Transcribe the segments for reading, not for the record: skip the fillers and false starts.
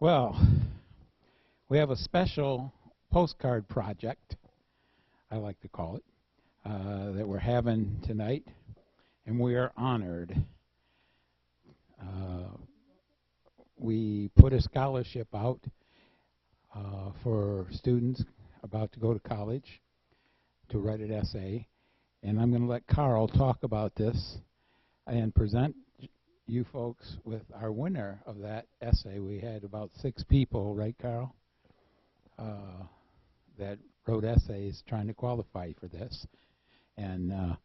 Well, we have a special postcard project, I like to call it, that we're having tonight, and we are honored. We put a scholarship out for students about to go to college to write an essay, and I'm going to let Carl talk about this and present you folks with our winner of that essay. We had about 6 people, right, Carl, that wrote essays trying to qualify for this. And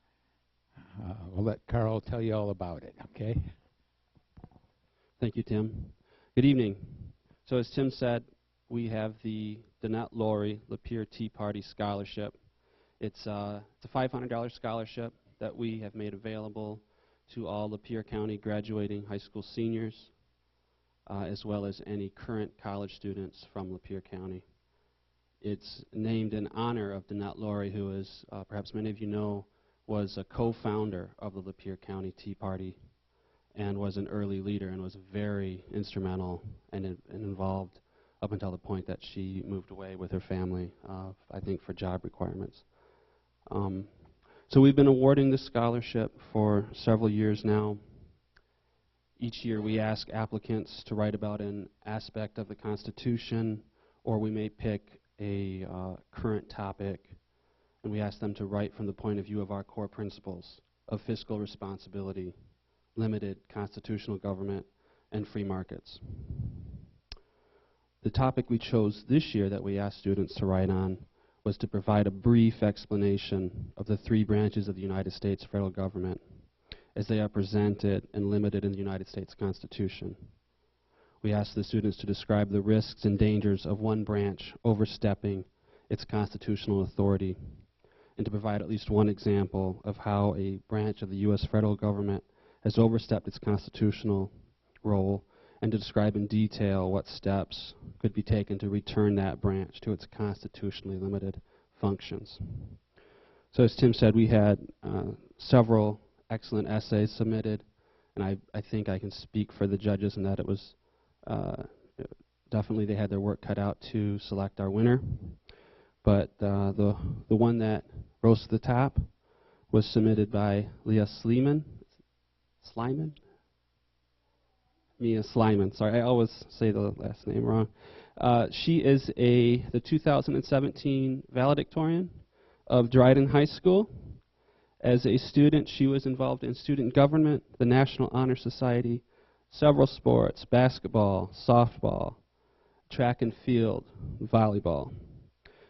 we'll let Carl tell you all about it, okay? Thank you, Tim. Good evening. So as Tim said, we have the Donette Laurie Lapeer Tea Party Scholarship. It's a $500 scholarship that we have made available to all Lapeer County graduating high school seniors, as well as any current college students from Lapeer County. It's named in honor of Donette Laurie, who is, perhaps many of you know, was a co-founder of the Lapeer County Tea Party and was an early leader and was very instrumental and involved up until the point that she moved away with her family, I think for job requirements. So we've been awarding this scholarship for several years now. Each year we ask applicants to write about an aspect of the Constitution, or we may pick a current topic, and we ask them to write from the point of view of our core principles of fiscal responsibility, limited constitutional government, and free markets. The topic we chose this year that we asked students to write on was to provide a brief explanation of the 3 branches of the United States federal government as they are presented and limited in the United States Constitution. We asked the students to describe the risks and dangers of one branch overstepping its constitutional authority, and to provide at least one example of how a branch of the U.S. federal government has overstepped its constitutional role, and to describe in detail what steps could be taken to return that branch to its constitutionally limited functions. So as Tim said, we had several excellent essays submitted, and I think I can speak for the judges in that it was definitely they had their work cut out to select our winner. But the one that rose to the top was submitted by Leah Slyman. Mia Slyman. Sorry, I always say the last name wrong. She is the 2017 valedictorian of Dryden High School. As a student, she was involved in student government, the National Honor Society, several sports, basketball, softball, track and field, volleyball.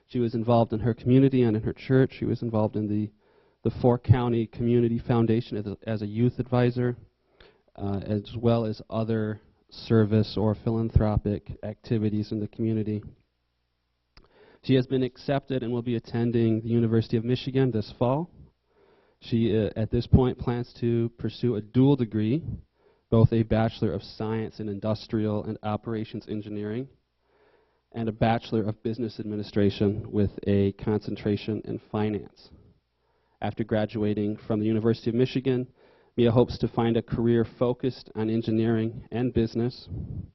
She was involved in her community and in her church. She was involved in the 4-County Community Foundation as a youth advisor, as well as other service or philanthropic activities in the community. She has been accepted and will be attending the University of Michigan this fall. She, at this point, plans to pursue a dual degree, both a Bachelor of Science in Industrial and Operations Engineering and a Bachelor of Business Administration with a concentration in finance. After graduating from the University of Michigan, Mia hopes to find a career focused on engineering and business, and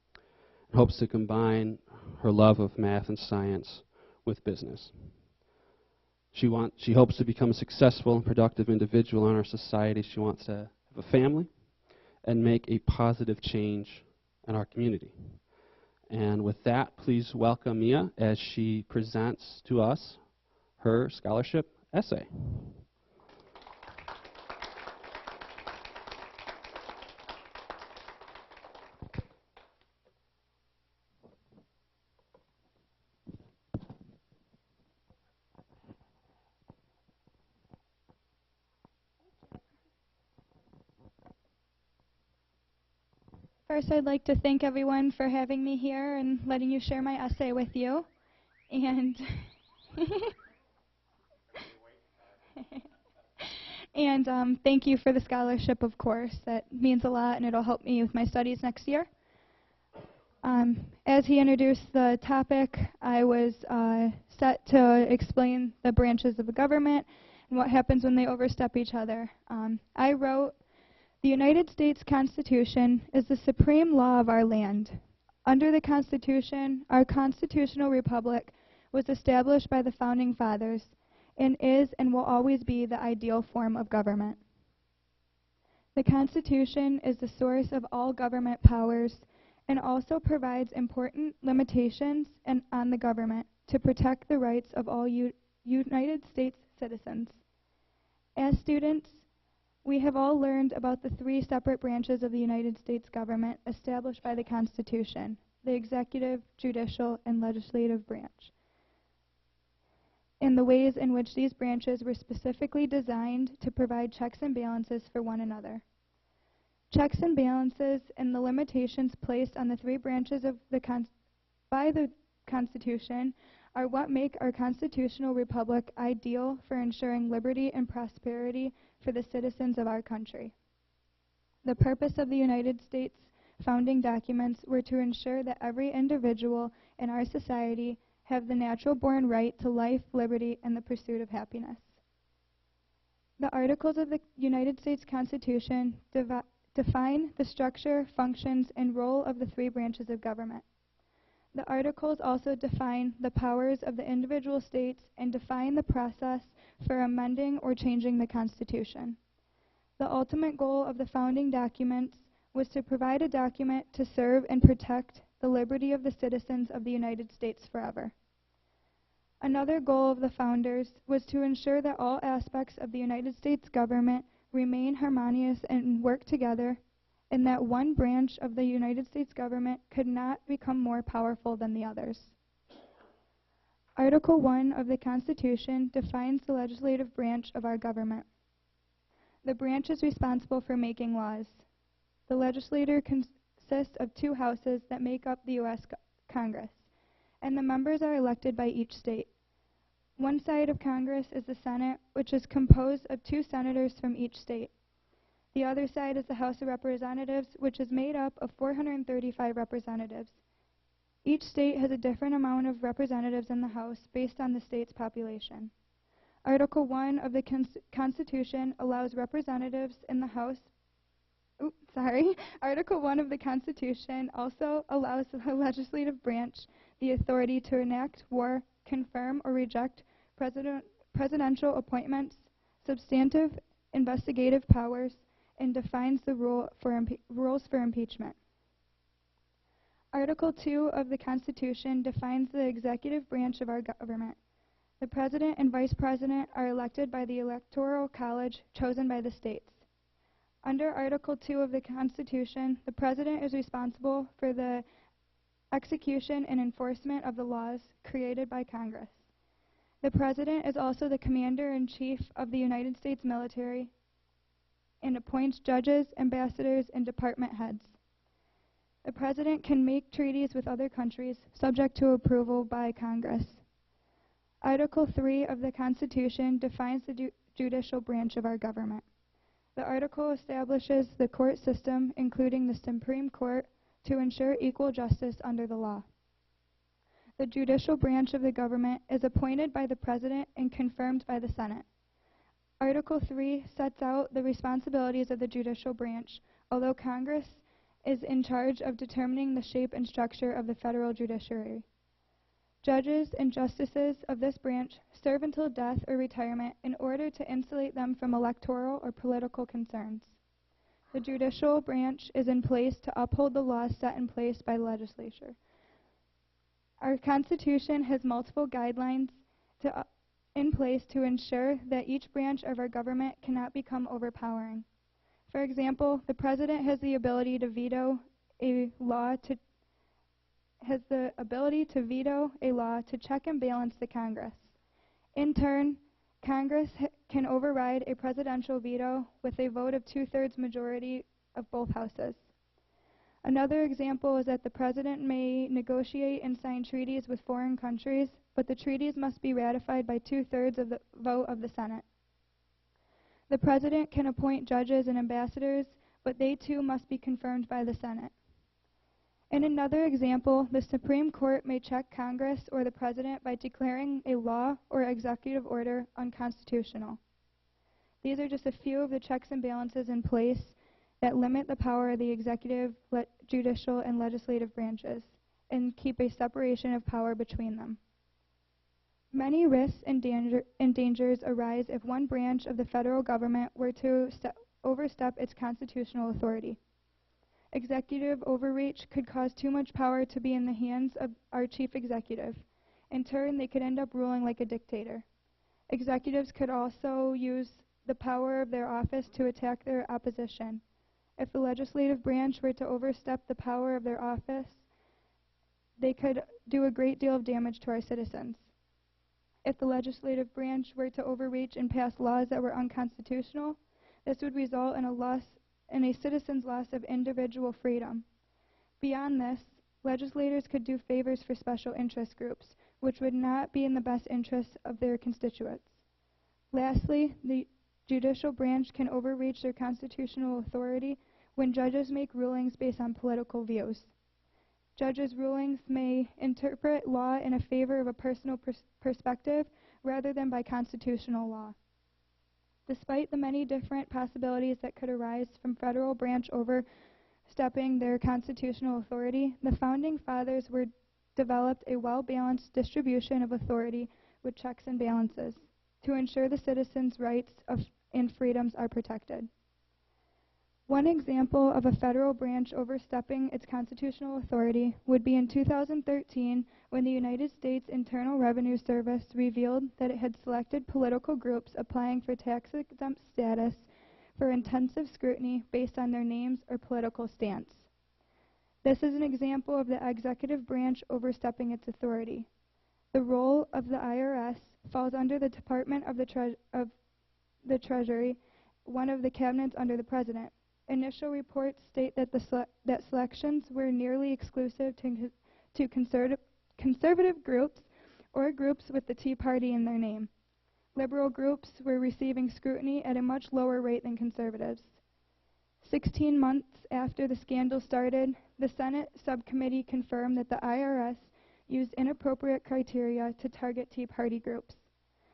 hopes to combine her love of math and science with business. She hopes to become a successful and productive individual in our society. She wants to have a family and make a positive change in our community. And with that, please welcome Mia as she presents to us her scholarship essay. First, I'd like to thank everyone for having me here and letting you share my essay with you. And thank you for the scholarship, of course. That means a lot, and it'll help me with my studies next year. As he introduced the topic, I was set to explain the branches of the government and what happens when they overstep each other. I wrote, "The United States Constitution is the supreme law of our land. Under the Constitution, our constitutional republic was established by the Founding Fathers and is and will always be the ideal form of government. The Constitution is the source of all government powers and also provides important limitations on the government to protect the rights of all United States citizens. As students, we have all learned about the three separate branches of the United States government established by the Constitution: the executive, judicial, and legislative branch, and the ways in which these branches were specifically designed to provide checks and balances for one another. Checks and balances and the limitations placed on the three branches of by the Constitution are what make our constitutional republic ideal for ensuring liberty and prosperity for the citizens of our country. The purpose of the United States founding documents were to ensure that every individual in our society have the natural-born right to life, liberty, and the pursuit of happiness. The Articles of the United States Constitution define the structure, functions, and role of the three branches of government. The Articles also define the powers of the individual states and define the process for amending or changing the Constitution. The ultimate goal of the founding documents was to provide a document to serve and protect the liberty of the citizens of the United States forever. Another goal of the founders was to ensure that all aspects of the United States government remain harmonious and work together, and that one branch of the United States government could not become more powerful than the others. Article 1 of the Constitution defines the legislative branch of our government. The branch is responsible for making laws. The legislature consists of two houses that make up the U.S. Congress, and the members are elected by each state. One side of Congress is the Senate, which is composed of 2 senators from each state. The other side is the House of Representatives, which is made up of 435 representatives. Each state has a different amount of representatives in the House based on the state's population. Article 1 of the Constitution allows representatives in the House. Article 1 of the Constitution also allows the legislative branch the authority to enact war, confirm or reject presidential appointments, substantive investigative powers, and defines the rules for impeachment. Article 2 of the Constitution defines the executive branch of our government. The President and Vice President are elected by the Electoral College chosen by the states. Under Article 2 of the Constitution, the President is responsible for the execution and enforcement of the laws created by Congress. The President is also the Commander-in-Chief of the United States military and appoints judges, ambassadors, and department heads. The President can make treaties with other countries subject to approval by Congress. Article 3 of the Constitution defines the judicial branch of our government. The article establishes the court system, including the Supreme Court, to ensure equal justice under the law. The judicial branch of the government is appointed by the President and confirmed by the Senate. Article 3 sets out the responsibilities of the judicial branch, although Congress is in charge of determining the shape and structure of the federal judiciary. Judges and justices of this branch serve until death or retirement in order to insulate them from electoral or political concerns. The judicial branch is in place to uphold the laws set in place by the legislature. Our Constitution has multiple guidelines in place to ensure that each branch of our government cannot become overpowering. For example, the President has the ability to veto a law to check and balance the Congress. In turn, Congress can override a presidential veto with a vote of 2/3 majority of both houses. Another example is that the President may negotiate and sign treaties with foreign countries, but the treaties must be ratified by 2/3 of the vote of the Senate. The President can appoint judges and ambassadors, but they too must be confirmed by the Senate. In another example, the Supreme Court may check Congress or the President by declaring a law or executive order unconstitutional. These are just a few of the checks and balances in place that limit the power of the executive, judicial, and legislative branches, and keep a separation of power between them. Many risks and dangers arise if one branch of the federal government were to overstep its constitutional authority. Executive overreach could cause too much power to be in the hands of our chief executive. In turn, they could end up ruling like a dictator. Executives could also use the power of their office to attack their opposition. If the legislative branch were to overstep the power of their office, they could do a great deal of damage to our citizens. If the legislative branch were to overreach and pass laws that were unconstitutional, this would result in a citizen's loss of individual freedom. Beyond this, legislators could do favors for special interest groups, which would not be in the best interests of their constituents. Lastly, the judicial branch can overreach their constitutional authority when judges make rulings based on political views. Judges' rulings may interpret law in a favor of a personal perspective rather than by constitutional law. Despite the many different possibilities that could arise from federal branch overstepping their constitutional authority, the Founding Fathers developed a well-balanced distribution of authority with checks and balances to ensure the citizens' rights and freedoms are protected. One example of a federal branch overstepping its constitutional authority would be in 2013 when the United States Internal Revenue Service revealed that it had selected political groups applying for tax-exempt status for intensive scrutiny based on their names or political stance. This is an example of the executive branch overstepping its authority. The role of the IRS falls under the Department of the Treasury, one of the cabinets under the President. Initial reports state that that selections were nearly exclusive to conservative groups or groups with the Tea Party in their name. Liberal groups were receiving scrutiny at a much lower rate than conservatives. 16 months after the scandal started, the Senate subcommittee confirmed that the IRS used inappropriate criteria to target Tea Party groups.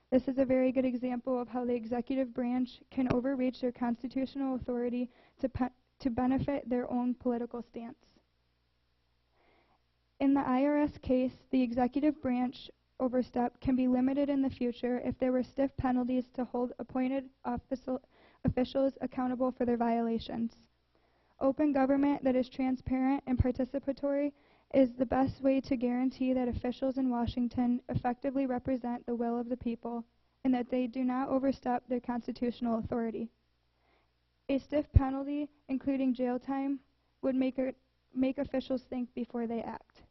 This is a very good example of how the executive branch can overreach their constitutional authority to benefit their own political stance. In the IRS case, the executive branch overstep can be limited in the future if there were stiff penalties to hold appointed officials accountable for their violations. Open government that is transparent and participatory is the best way to guarantee that officials in Washington effectively represent the will of the people and that they do not overstep their constitutional authority. A stiff penalty, including jail time, would make officials think before they act.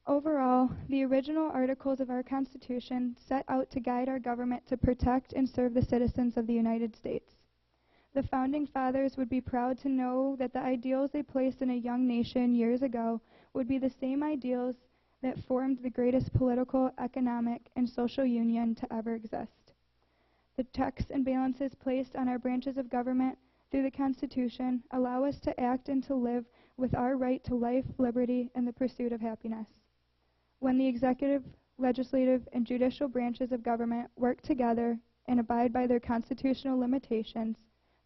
Overall, the original articles of our Constitution set out to guide our government to protect and serve the citizens of the United States. The Founding Fathers would be proud to know that the ideals they placed in a young nation years ago would be the same ideals that formed the greatest political, economic, and social union to ever exist. The checks and balances placed on our branches of government through the Constitution allow us to act and to live with our right to life, liberty, and the pursuit of happiness. When the executive, legislative, and judicial branches of government work together and abide by their constitutional limitations,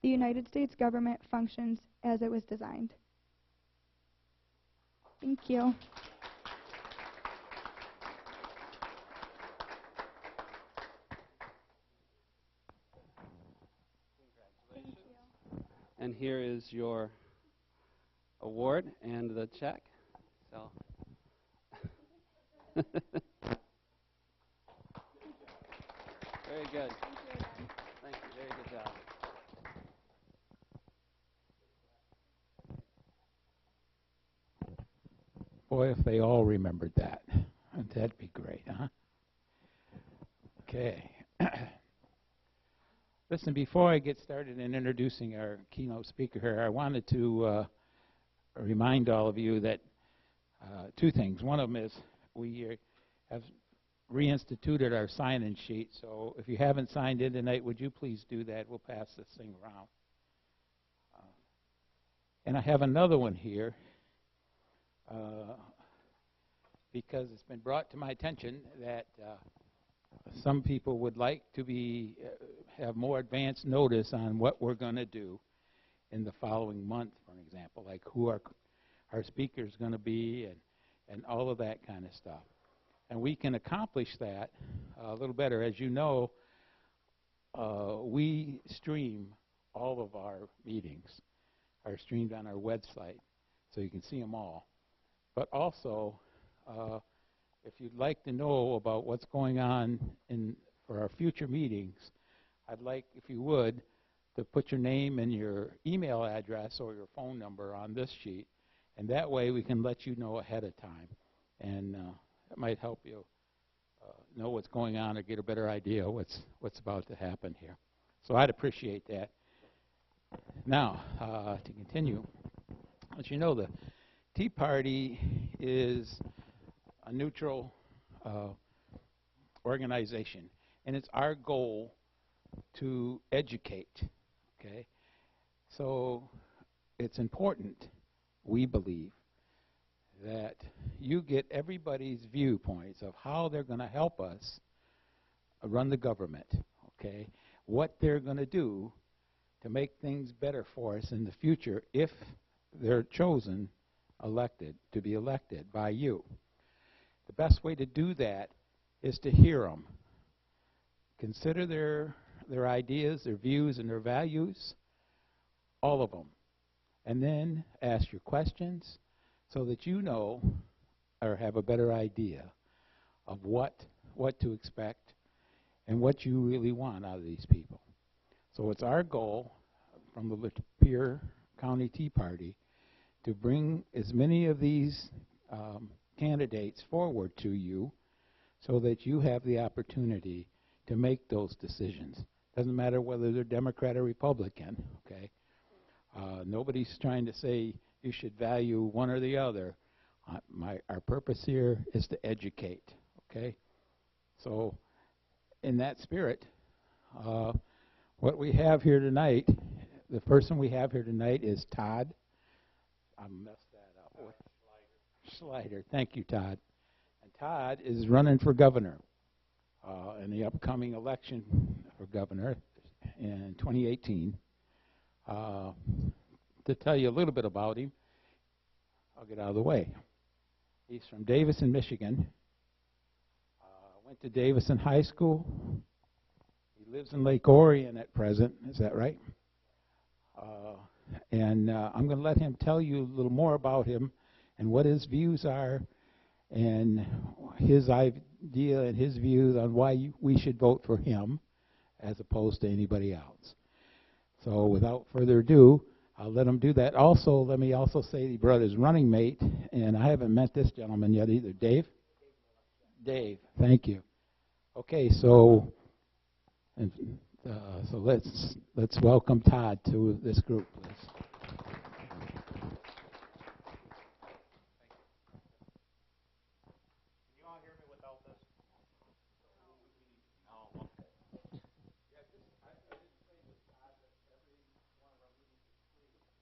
the United States government functions as it was designed. Thank you. And here is your award and the check. So. Very good. Thank you. Very good job. Boy, if they all remembered that, that'd be great, huh? Okay. Listen, before I get started in introducing our keynote speaker here, I wanted to remind all of you that two things. One of them is we have reinstituted our sign-in sheet, so if you haven't signed in tonight, would you please do that? We'll pass this thing around. And I have another one here because it's been brought to my attention that some people would like to have more advance notice on what we're going to do. in the following month, for example, like who our speaker is going to be and all of that kind of stuff. And we can accomplish that a little better. As you know, we stream all of our meetings, are streamed on our website, so you can see them all. But also, if you'd like to know about what's going on for our future meetings, I'd like, if you would, to put your name and your email address or your phone number on this sheet, and that way we can let you know ahead of time. And it might help you know what's going on or get a better idea what's about to happen here. So I'd appreciate that. Now, to continue, as you know, the Tea Party is a neutral organization, and it's our goal to educate, okay? So it's important, we believe, that you get everybody's viewpoints of how they're going to help us run the government, okay? What they're going to do to make things better for us in the future if they're chosen, elected, to be elected by you. The best way to do that is to hear them. Consider their ideas, their views, and their values, all of them. And then ask your questions so that you know or have a better idea of what to expect and what you really want out of these people. So it's our goal from the Lapeer County Tea Party to bring as many of these candidates forward to you so that you have the opportunity to make those decisions. Doesn't matter whether they're Democrat or Republican, okay? Nobody's trying to say you should value one or the other. Our purpose here is to educate, okay? So in that spirit, what we have here tonight, the person we have here tonight is Todd. I messed that up. Schleiger. Thank you, Todd. And Todd is running for governor in the upcoming election for governor in 2018. To tell you a little bit about him, I'll get out of the way. He's from Davison, Michigan. Went to Davison High School. He lives in Lake Orion at present. Is that right? And I'm going to let him tell you a little more about him and what his views are and his idea and his views on why we should vote for him as opposed to anybody else. So without further ado, I'll let him do that. Also, let me also say he brought his running mate, and I haven't met this gentleman yet either. Dave? Dave, thank you. Okay, so let's welcome Todd to this group, please.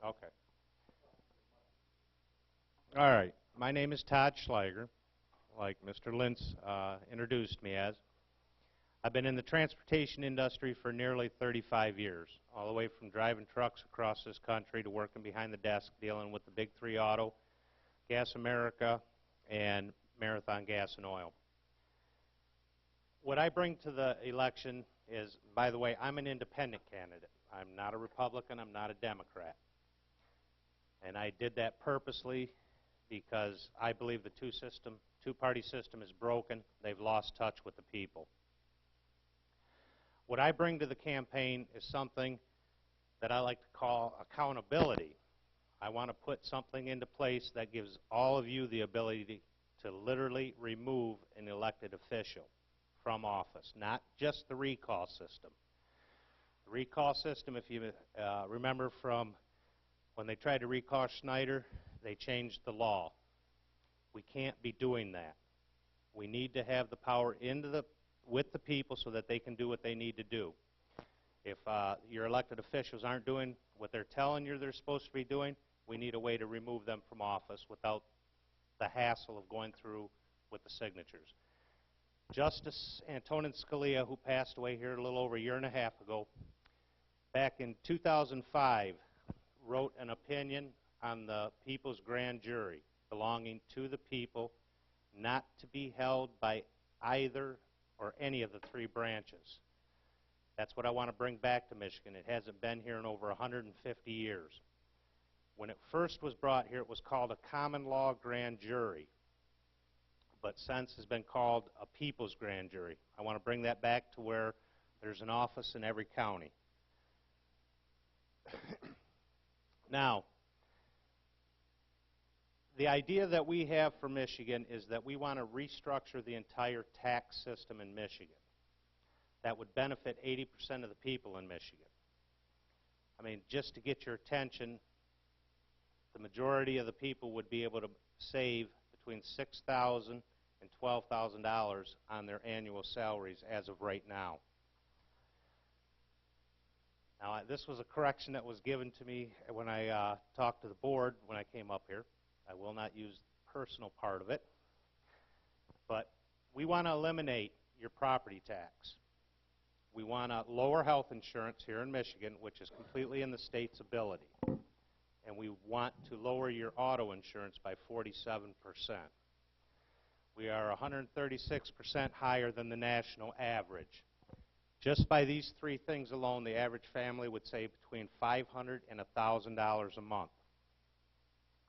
Okay. All right. My name is Todd Schleiger, like Mr. Lintz introduced me as. I've been in the transportation industry for nearly 35 years, all the way from driving trucks across this country to working behind the desk dealing with the big three auto, Gas America, and Marathon Gas and Oil. What I bring to the election is, by the way, I'm an independent candidate. I'm not a Republican. I'm not a Democrat. And I did that purposely because I believe the two-party system is broken. They've lost touch with the people. What I bring to the campaign is something that I like to call accountability. I want to put something into place that gives all of you the ability to literally remove an elected official from office, not just the recall system. The recall system, if you remember from when they tried to recall Schneider, they changed the law. We can't be doing that. We need to have the power with the people so that they can do what they need to do. If your elected officials aren't doing what they're telling you they're supposed to be doing, we need a way to remove them from office without the hassle of going through with the signatures. Justice Antonin Scalia, who passed away here a little over a year and a half ago, back in 2005, wrote an opinion on the people's grand jury, belonging to the people, not to be held by either or any of the three branches. That's what I want to bring back to Michigan. It hasn't been here in over 150 years. When it first was brought here, it was called a common law grand jury, but since has been called a people's grand jury. I want to bring that back to where there's an office in every county. Now, the idea that we have for Michigan is that we want to restructure the entire tax system in Michigan. That would benefit 80% of the people in Michigan. I mean, just to get your attention, the majority of the people would be able to save between $6,000 and $12,000 on their annual salaries as of right now. Now, this was a correction that was given to me when I talked to the board when I came up here. I will not use the personal part of it. But we want to eliminate your property tax. We want to lower health insurance here in Michigan, which is completely in the state's ability. And we want to lower your auto insurance by 47%. We are 136% higher than the national average. Just by these three things alone, the average family would save between $500 and $1,000 a month.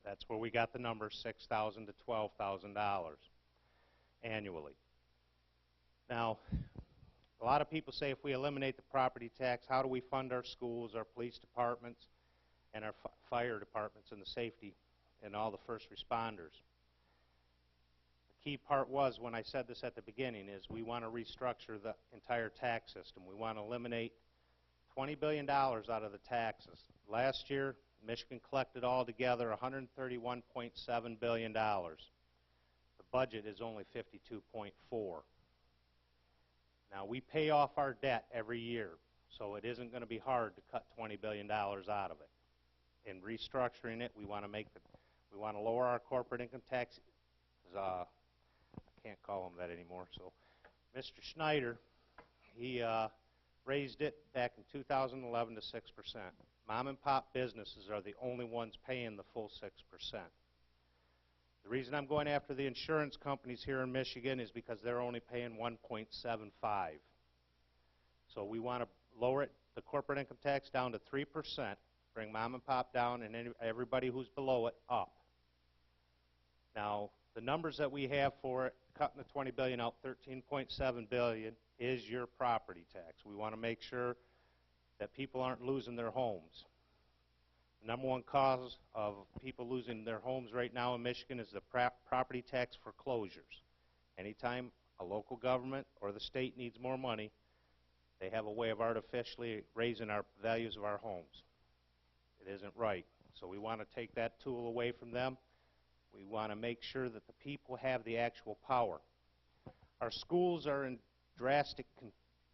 That's where we got the number $6,000 to $12,000 annually. Now, a lot of people say if we eliminate the property tax, how do we fund our schools, our police departments, and our fire departments, and the safety, and all the first responders? The key part was, when I said this at the beginning, is we want to restructure the entire tax system. We want to eliminate $20 billion out of the taxes. Last year, Michigan collected altogether $131.7 billion. The budget is only $52.4. Now, we pay off our debt every year, so it isn't going to be hard to cut $20 billion out of it. In restructuring it, we want to lower our corporate income tax. I can't call him that anymore. So, Mr. Schneider, he raised it back in 2011 to 6%. Mom and pop businesses are the only ones paying the full 6%. The reason I'm going after the insurance companies here in Michigan is because they're only paying 1.75. So we want to lower it, the corporate income tax down to 3%, bring mom and pop down, and everybody who's below it up. Now, the numbers that we have for it, cutting the $20 billion out, $13.7 billion is your property tax. We want to make sure that people aren't losing their homes. The number one cause of people losing their homes right now in Michigan is the property tax foreclosures. Anytime a local government or the state needs more money, they have a way of artificially raising our values of our homes. It isn't right. So we want to take that tool away from them. We want to make sure that the people have the actual power. Our schools are in drastic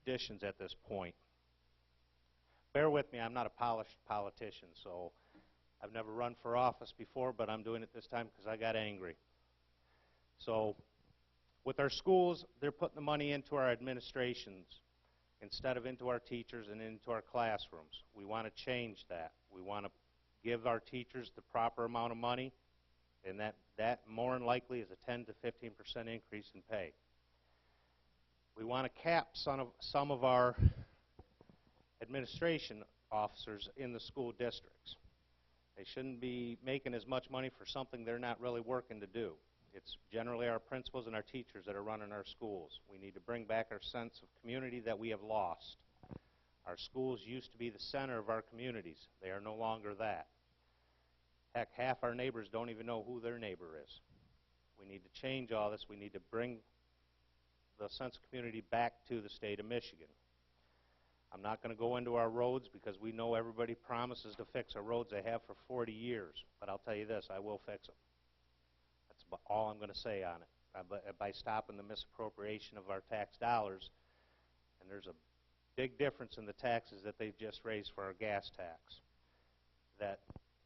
conditions at this point. Bear with me, I'm not a polished politician, so I've never run for office before, but I'm doing it this time because I got angry. So with our schools, they're putting the money into our administrations instead of into our teachers and into our classrooms. We want to change that. We want to give our teachers the proper amount of money, and that more than likely is a 10 to 15% increase in pay. We want to cap some of our administration officers in the school districts. They shouldn't be making as much money for something they're not really working to do. It's generally our principals and our teachers that are running our schools. We need to bring back our sense of community that we have lost. Our schools used to be the center of our communities. They are no longer that. Heck, half our neighbors don't even know who their neighbor is. We need to change all this. We need to bring the sense of community back to the state of Michigan. I'm not going to go into our roads because we know everybody promises to fix our roads. They have for 40 years. But I'll tell you this, I will fix them. That's all I'm going to say on it. By stopping the misappropriation of our tax dollars, and there's a big difference in the taxes that they've just raised for our gas tax. That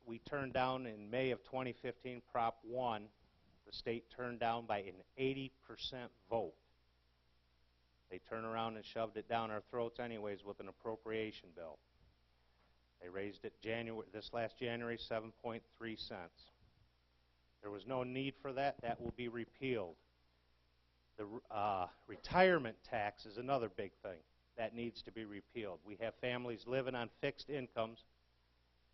we turned down in May of 2015, Prop 1, the state turned down by an 80% vote. They turned around and shoved it down our throats anyways with an appropriation bill. They raised it this last January 7.3 cents. There was no need for that. That will be repealed. The retirement tax is another big thing. That needs to be repealed. We have families living on fixed incomes,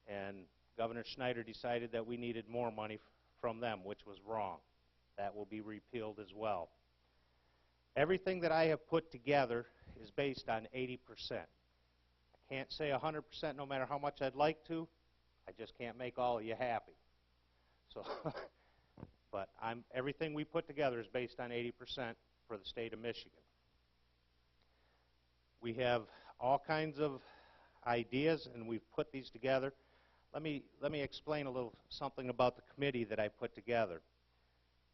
and Governor Schneider decided that we needed more money from them, which was wrong. That will be repealed as well. Everything that I have put together is based on 80%. I can't say 100% no matter how much I'd like to. I just can't make all of you happy. So, but everything we put together is based on 80% for the state of Michigan. We have all kinds of ideas, and we've put these together. Let me explain a little something about the committee that I put together.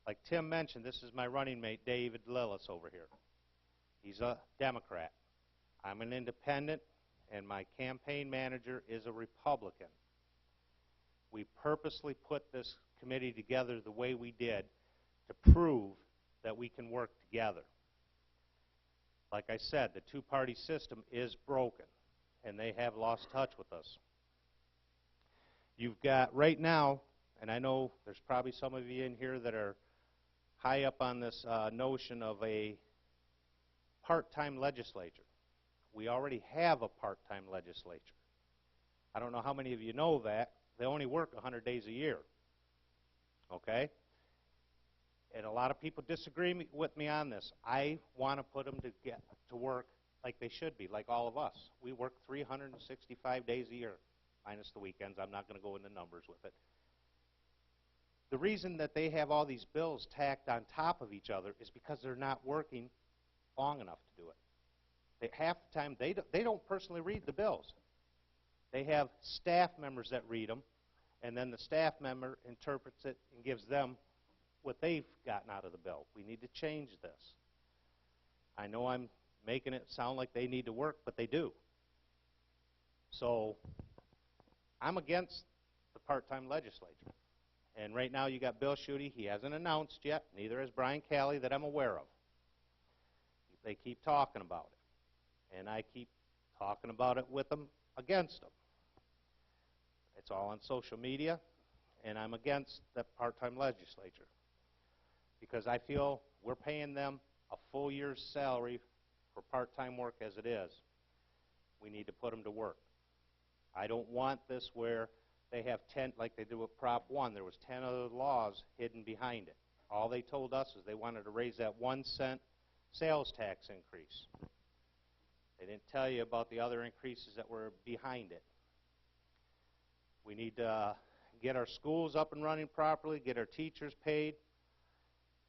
Like Tim mentioned, this is my running mate, David Lillis, over here. He's a Democrat. I'm an independent, and my campaign manager is a Republican. We purposely put this committee together the way we did to prove that we can work together. Like I said, the two-party system is broken, and they have lost touch with us. You've got, right now, and I know there's probably some of you in here that are high up on this notion of a part-time legislature. We already have a part-time legislature. I don't know how many of you know that. They only work 100 days a year. Okay? And a lot of people disagree with me on this. I want to put them to get to work like they should be, like all of us. We work 365 days a year, minus the weekends. I'm not going to go into numbers with it. The reason that they have all these bills tacked on top of each other is because they're not working long enough to do it. Half the time, they don't personally read the bills. They have staff members that read them, and then the staff member interprets it and gives them what they've gotten out of the bill. We need to change this. I know I'm making it sound like they need to work, but they do. So I'm against the part-time legislature. And right now you got Bill Schuette. He hasn't announced yet, neither has Brian Calley that I'm aware of. They keep talking about it. And I keep talking about it with them, against them. It's all on social media, and I'm against the part-time legislature because I feel we're paying them a full year's salary for part-time work as it is. We need to put them to work. I don't want this where they have 10, like they did with Prop 1. There was 10 other laws hidden behind it. All they told us is they wanted to raise that 1 cent sales tax increase. They didn't tell you about the other increases that were behind it. We need to get our schools up and running properly, get our teachers paid.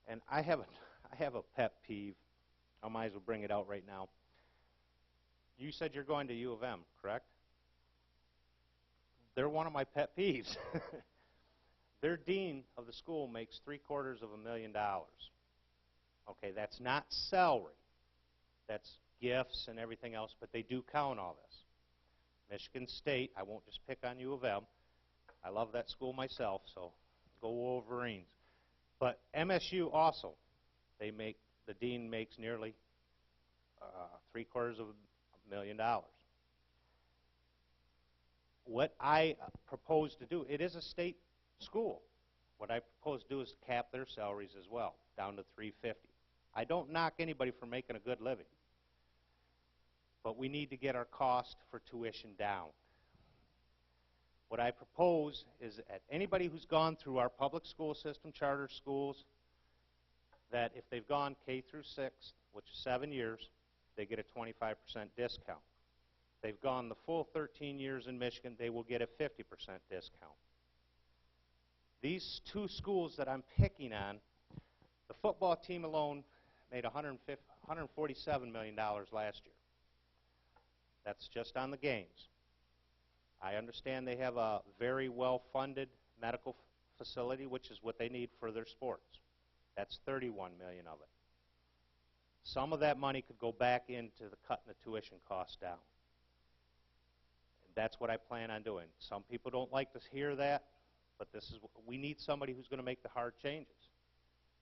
And I have a pet peeve. I might as well bring it out right now. You said you're going to U of M, correct? They're one of my pet peeves. Their dean of the school makes $750,000. Okay, that's not salary. That's gifts and everything else, but they do count all this. Michigan State, I won't just pick on U of M. I love that school myself, so go Wolverines. But MSU also, the dean makes nearly $750,000. What I propose to do, it is a state school. What I propose to do is cap their salaries as well, down to $350,000. I don't knock anybody for making a good living, but we need to get our cost for tuition down. What I propose is that anybody who's gone through our public school system, charter schools, that if they've gone K through 6, which is 7 years, they get a 25% discount. If they've gone the full 13 years in Michigan, they will get a 50% discount. These two schools that I'm picking on, the football team alone made $147 million last year. That's just on the games. I understand they have a very well-funded medical facility, which is what they need for their sports. That's $31 million of it. Some of that money could go back into the cutting the tuition costs down. That's what I plan on doing. Some people don't like to hear that, but we need somebody who's going to make the hard changes,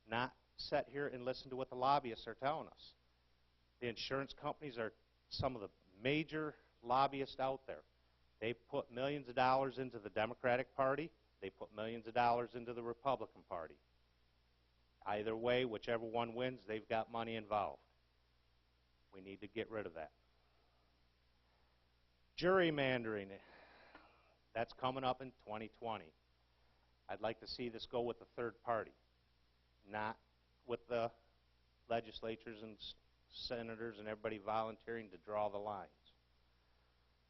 not sit here and listen to what the lobbyists are telling us. The insurance companies are some of the major lobbyists out there. They put millions of dollars into the Democratic Party. They put millions of dollars into the Republican Party. Either way, whichever one wins, they've got money involved. We need to get rid of that. Gerrymandering, that's coming up in 2020. I'd like to see this go with the third party, not with the legislatures and senators and everybody volunteering to draw the lines.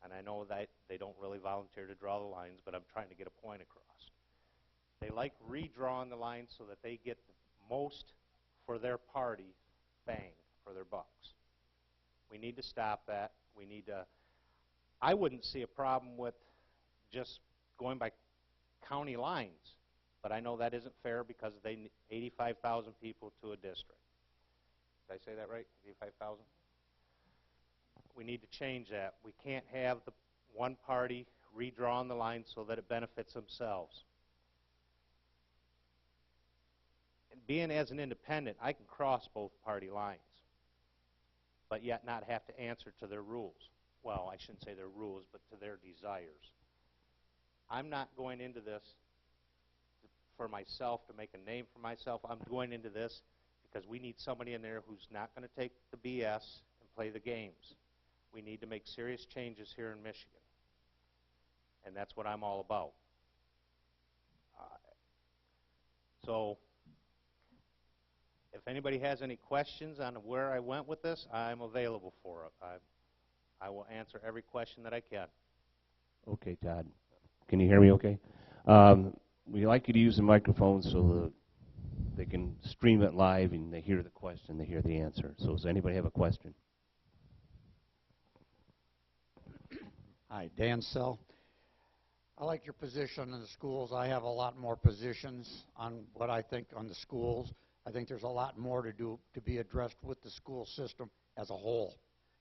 And I know that they don't really volunteer to draw the lines, but I'm trying to get a point across. They like redrawing the lines so that they get the most for their party bang for their bucks. We need to stop that. We need to. I wouldn't see a problem with just going by county lines, but I know that isn't fair because they need 85,000 people to a district. Did I say that right? 85,000? We need to change that. We can't have the one party redrawing the lines so that it benefits themselves. And being as an independent, I can cross both party lines, but yet not have to answer to their rules. Well, I shouldn't say their rules, but to their desires. I'm not going into this for myself to make a name for myself. I'm going into this because we need somebody in there who's not going to take the BS and play the games. We need to make serious changes here in Michigan, and that's what I'm all about. So if anybody has any questions on where I went with this, I'm available for it. I will answer every question that I can. Okay, Todd. Can you hear me okay? We'd like you to use the microphone so that they can stream it live and they hear the question, they hear the answer. So does anybody have a question? Hi, Dan Sell. I like your position in the schools. I have a lot more positions on what I think on the schools. I think there's a lot more to do to be addressed with the school system as a whole.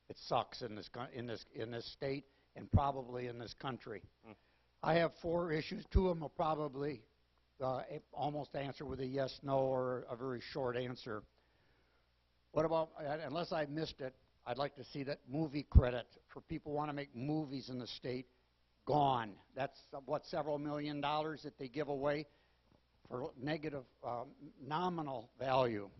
It sucks in this state and probably in this country. I have 4 issues. 2 of them will probably almost answer with a yes, no, or a very short answer. What about, unless I missed it, I'd like to see that movie credit for people who want to make movies in the state gone. That's what, several $1 million that they give away for negative nominal value.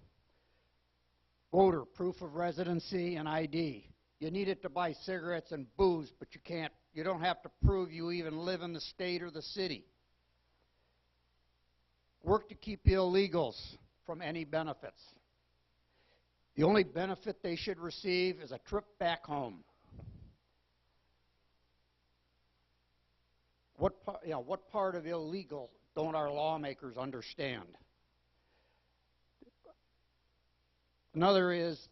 Voter, proof of residency and ID. You need it to buy cigarettes and booze, but you can't. You don't have to prove you even live in the state or the city. Work to keep illegals from any benefits. The only benefit they should receive is a trip back home. What part of illegal don't our lawmakers understand? Another is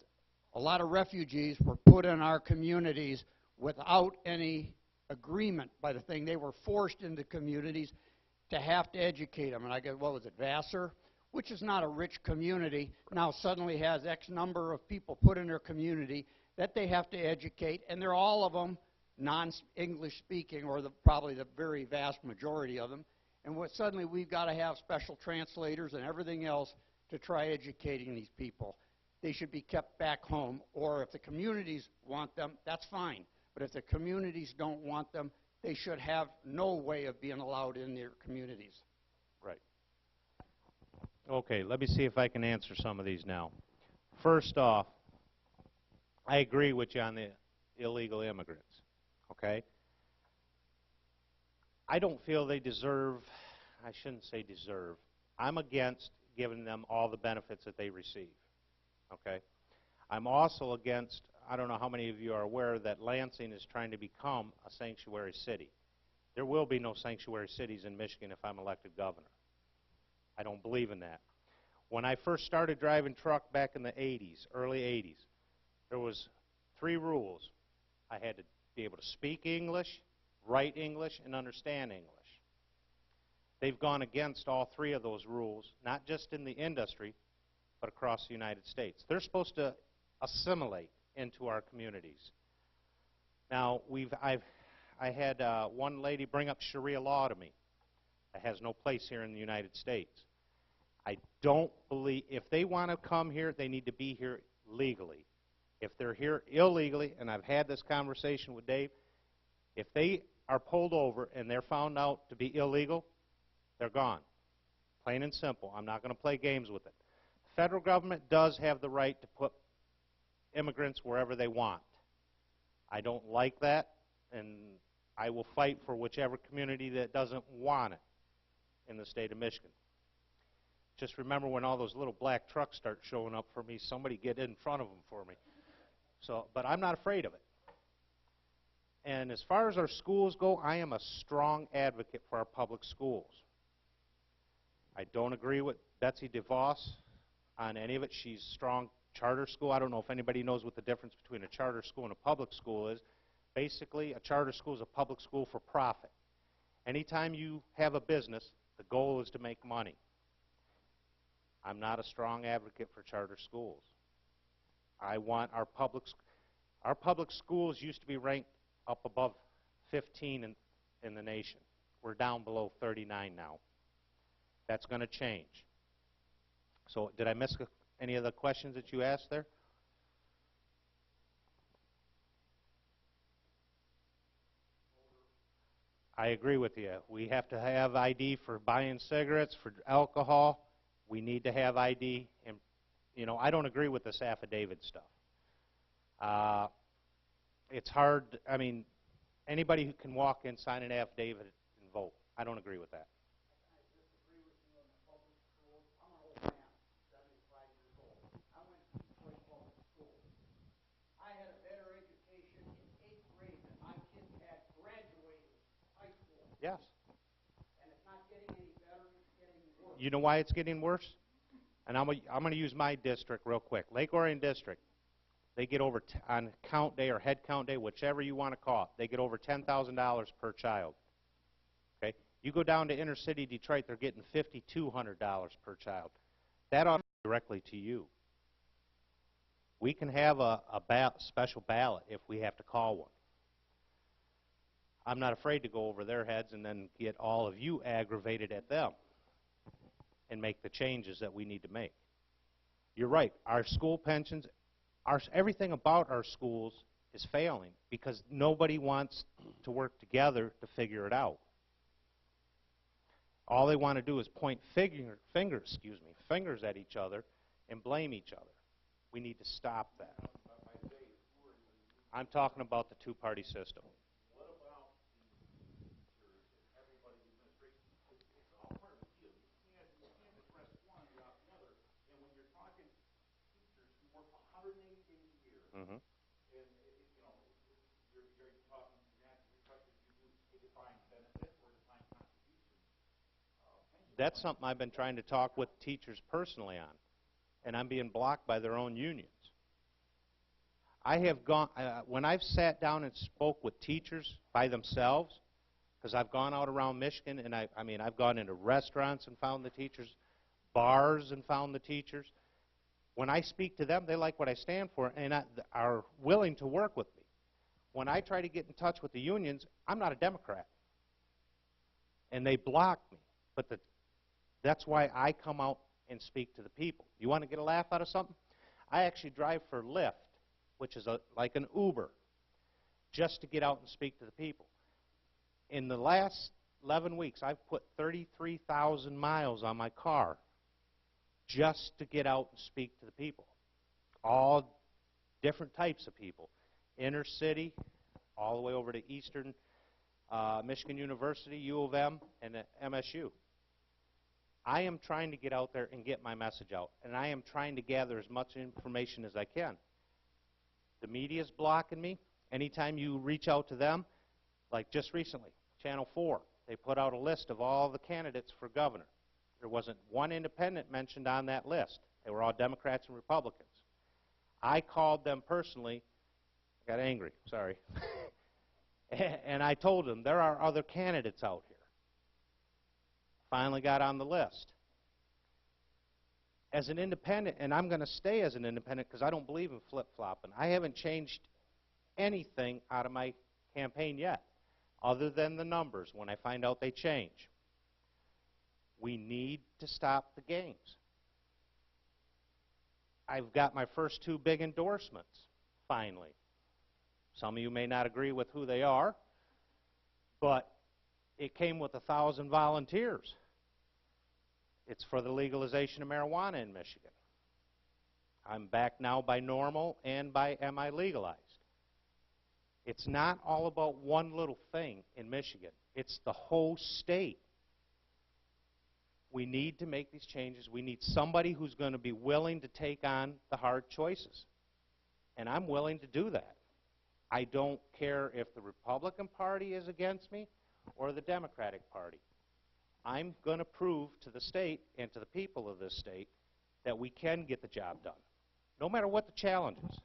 a lot of refugees were put in our communities without any agreement by the thing. They were forced into communities to have to educate them. And I guess, what was it, Vassar? Which is not a rich community, now suddenly has X number of people put in their community that they have to educate, and they're all of them non-English speaking, or probably the very vast majority of them. And suddenly we've got to have special translators and everything else to try educating these people. They should be kept back home, or if the communities want them, that's fine. But if the communities don't want them, they should have no way of being allowed in their communities. Right. Okay, let me see if I can answer some of these now. First off, I agree with you on the illegal immigrants, okay? I don't feel they deserve, I shouldn't say deserve, I'm against giving them all the benefits that they receive, okay? I'm also against, I don't know how many of you are aware that Lansing is trying to become a sanctuary city. There will be no sanctuary cities in Michigan if I'm elected governor. I don't believe in that. When I first started driving truck back in the 80s, early 80s, there was 3 rules. I had to be able to speak English, write English, and understand English. They've gone against all 3 of those rules, not just in the industry, but across the United States. They're supposed to assimilate into our communities. Now, I had one lady bring up Sharia law to me. It has no place here in the United States. I don't believe, if they want to come here, they need to be here legally. If they're here illegally, and I've had this conversation with Dave, if they are pulled over and they're found out to be illegal, they're gone. Plain and simple. I'm not going to play games with it. The federal government does have the right to put immigrants wherever they want. I don't like that, and I will fight for whichever community that doesn't want it in the state of Michigan. Just remember when all those little black trucks start showing up for me, somebody get in front of them for me. But I'm not afraid of it. And as far as our schools go, I am a strong advocate for our public schools. I don't agree with Betsy DeVos on any of it. She's strong charter school. I don't know if anybody knows what the difference between a charter school and a public school is. Basically, a charter school is a public school for profit. Anytime you have a business, the goal is to make money. I'm not a strong advocate for charter schools. I want our public schools used to be ranked up above 15 in the nation. We're down below 39 now. That's going to change. So did I miss any of the questions that you asked there? I agree with you. We have to have ID for buying cigarettes, for alcohol. We need to have ID. And, I don't agree with this affidavit stuff. It's hard. I mean, anybody who can walk in, sign an affidavit, and vote. I don't agree with that. Yes. And it's not getting any better, it's getting worse. You know why it's getting worse? And I'm going to use my district real quick. Lake Orion District, they get over, on count day or head count day, whichever you want to call it, they get over $10,000 per child. Okay? You go down to inner city Detroit, they're getting $5,200 per child. That ought to go directly to you. We can have a special ballot if we have to call one. I'm not afraid to go over their heads and then get all of you aggravated at them and make the changes that we need to make. You're right. Our school pensions, everything about our schools is failing because nobody wants to work together to figure it out. All they want to do is point fingers at each other and blame each other. We need to stop that. I'm talking about the two-party system. Mm-hmm. That's something I've been trying to talk with teachers personally on, and I'm being blocked by their own unions. I have gone, when I've sat down and spoke with teachers by themselves, because I've gone out around Michigan, and I've gone into restaurants and found the teachers, bars and found the teachers. When I speak to them, they like what I stand for and are willing to work with me. When I try to get in touch with the unions, I'm not a Democrat. And they block me. But that's why I come out and speak to the people. You want to get a laugh out of something? I actually drive for Lyft, which is like an Uber, just to get out and speak to the people. In the last 11 weeks, I've put 33,000 miles on my car just to get out and speak to the people. All different types of people. Inner city, all the way over to Eastern Michigan University, U of M, and MSU. I am trying to get out there and get my message out, and I am trying to gather as much information as I can. The media is blocking me. Anytime you reach out to them, like just recently, Channel 4, they put out a list of all the candidates for governor. There wasn't one independent mentioned on that list. They were all Democrats and Republicans. I called them personally, got angry, sorry, and I told them there are other candidates out here. Finally got on the list. As an independent, and I'm going to stay as an independent because I don't believe in flip-flopping. I haven't changed anything out of my campaign yet, other than the numbers when I find out they change. We need to stop the games. I've got my first two big endorsements, finally. Some of you may not agree with who they are, But it came with 1,000 volunteers. It's for the legalization of marijuana in Michigan. I'm backed now by NORML and by Am I Legalized? It's not all about one little thing in Michigan. It's the whole state. We need to make these changes. We need somebody who's going to be willing to take on the hard choices. And I'm willing to do that. I don't care if the Republican Party is against me or the Democratic Party. I'm going to prove to the state and to the people of this state that we can get the job done, no matter what the challenge is.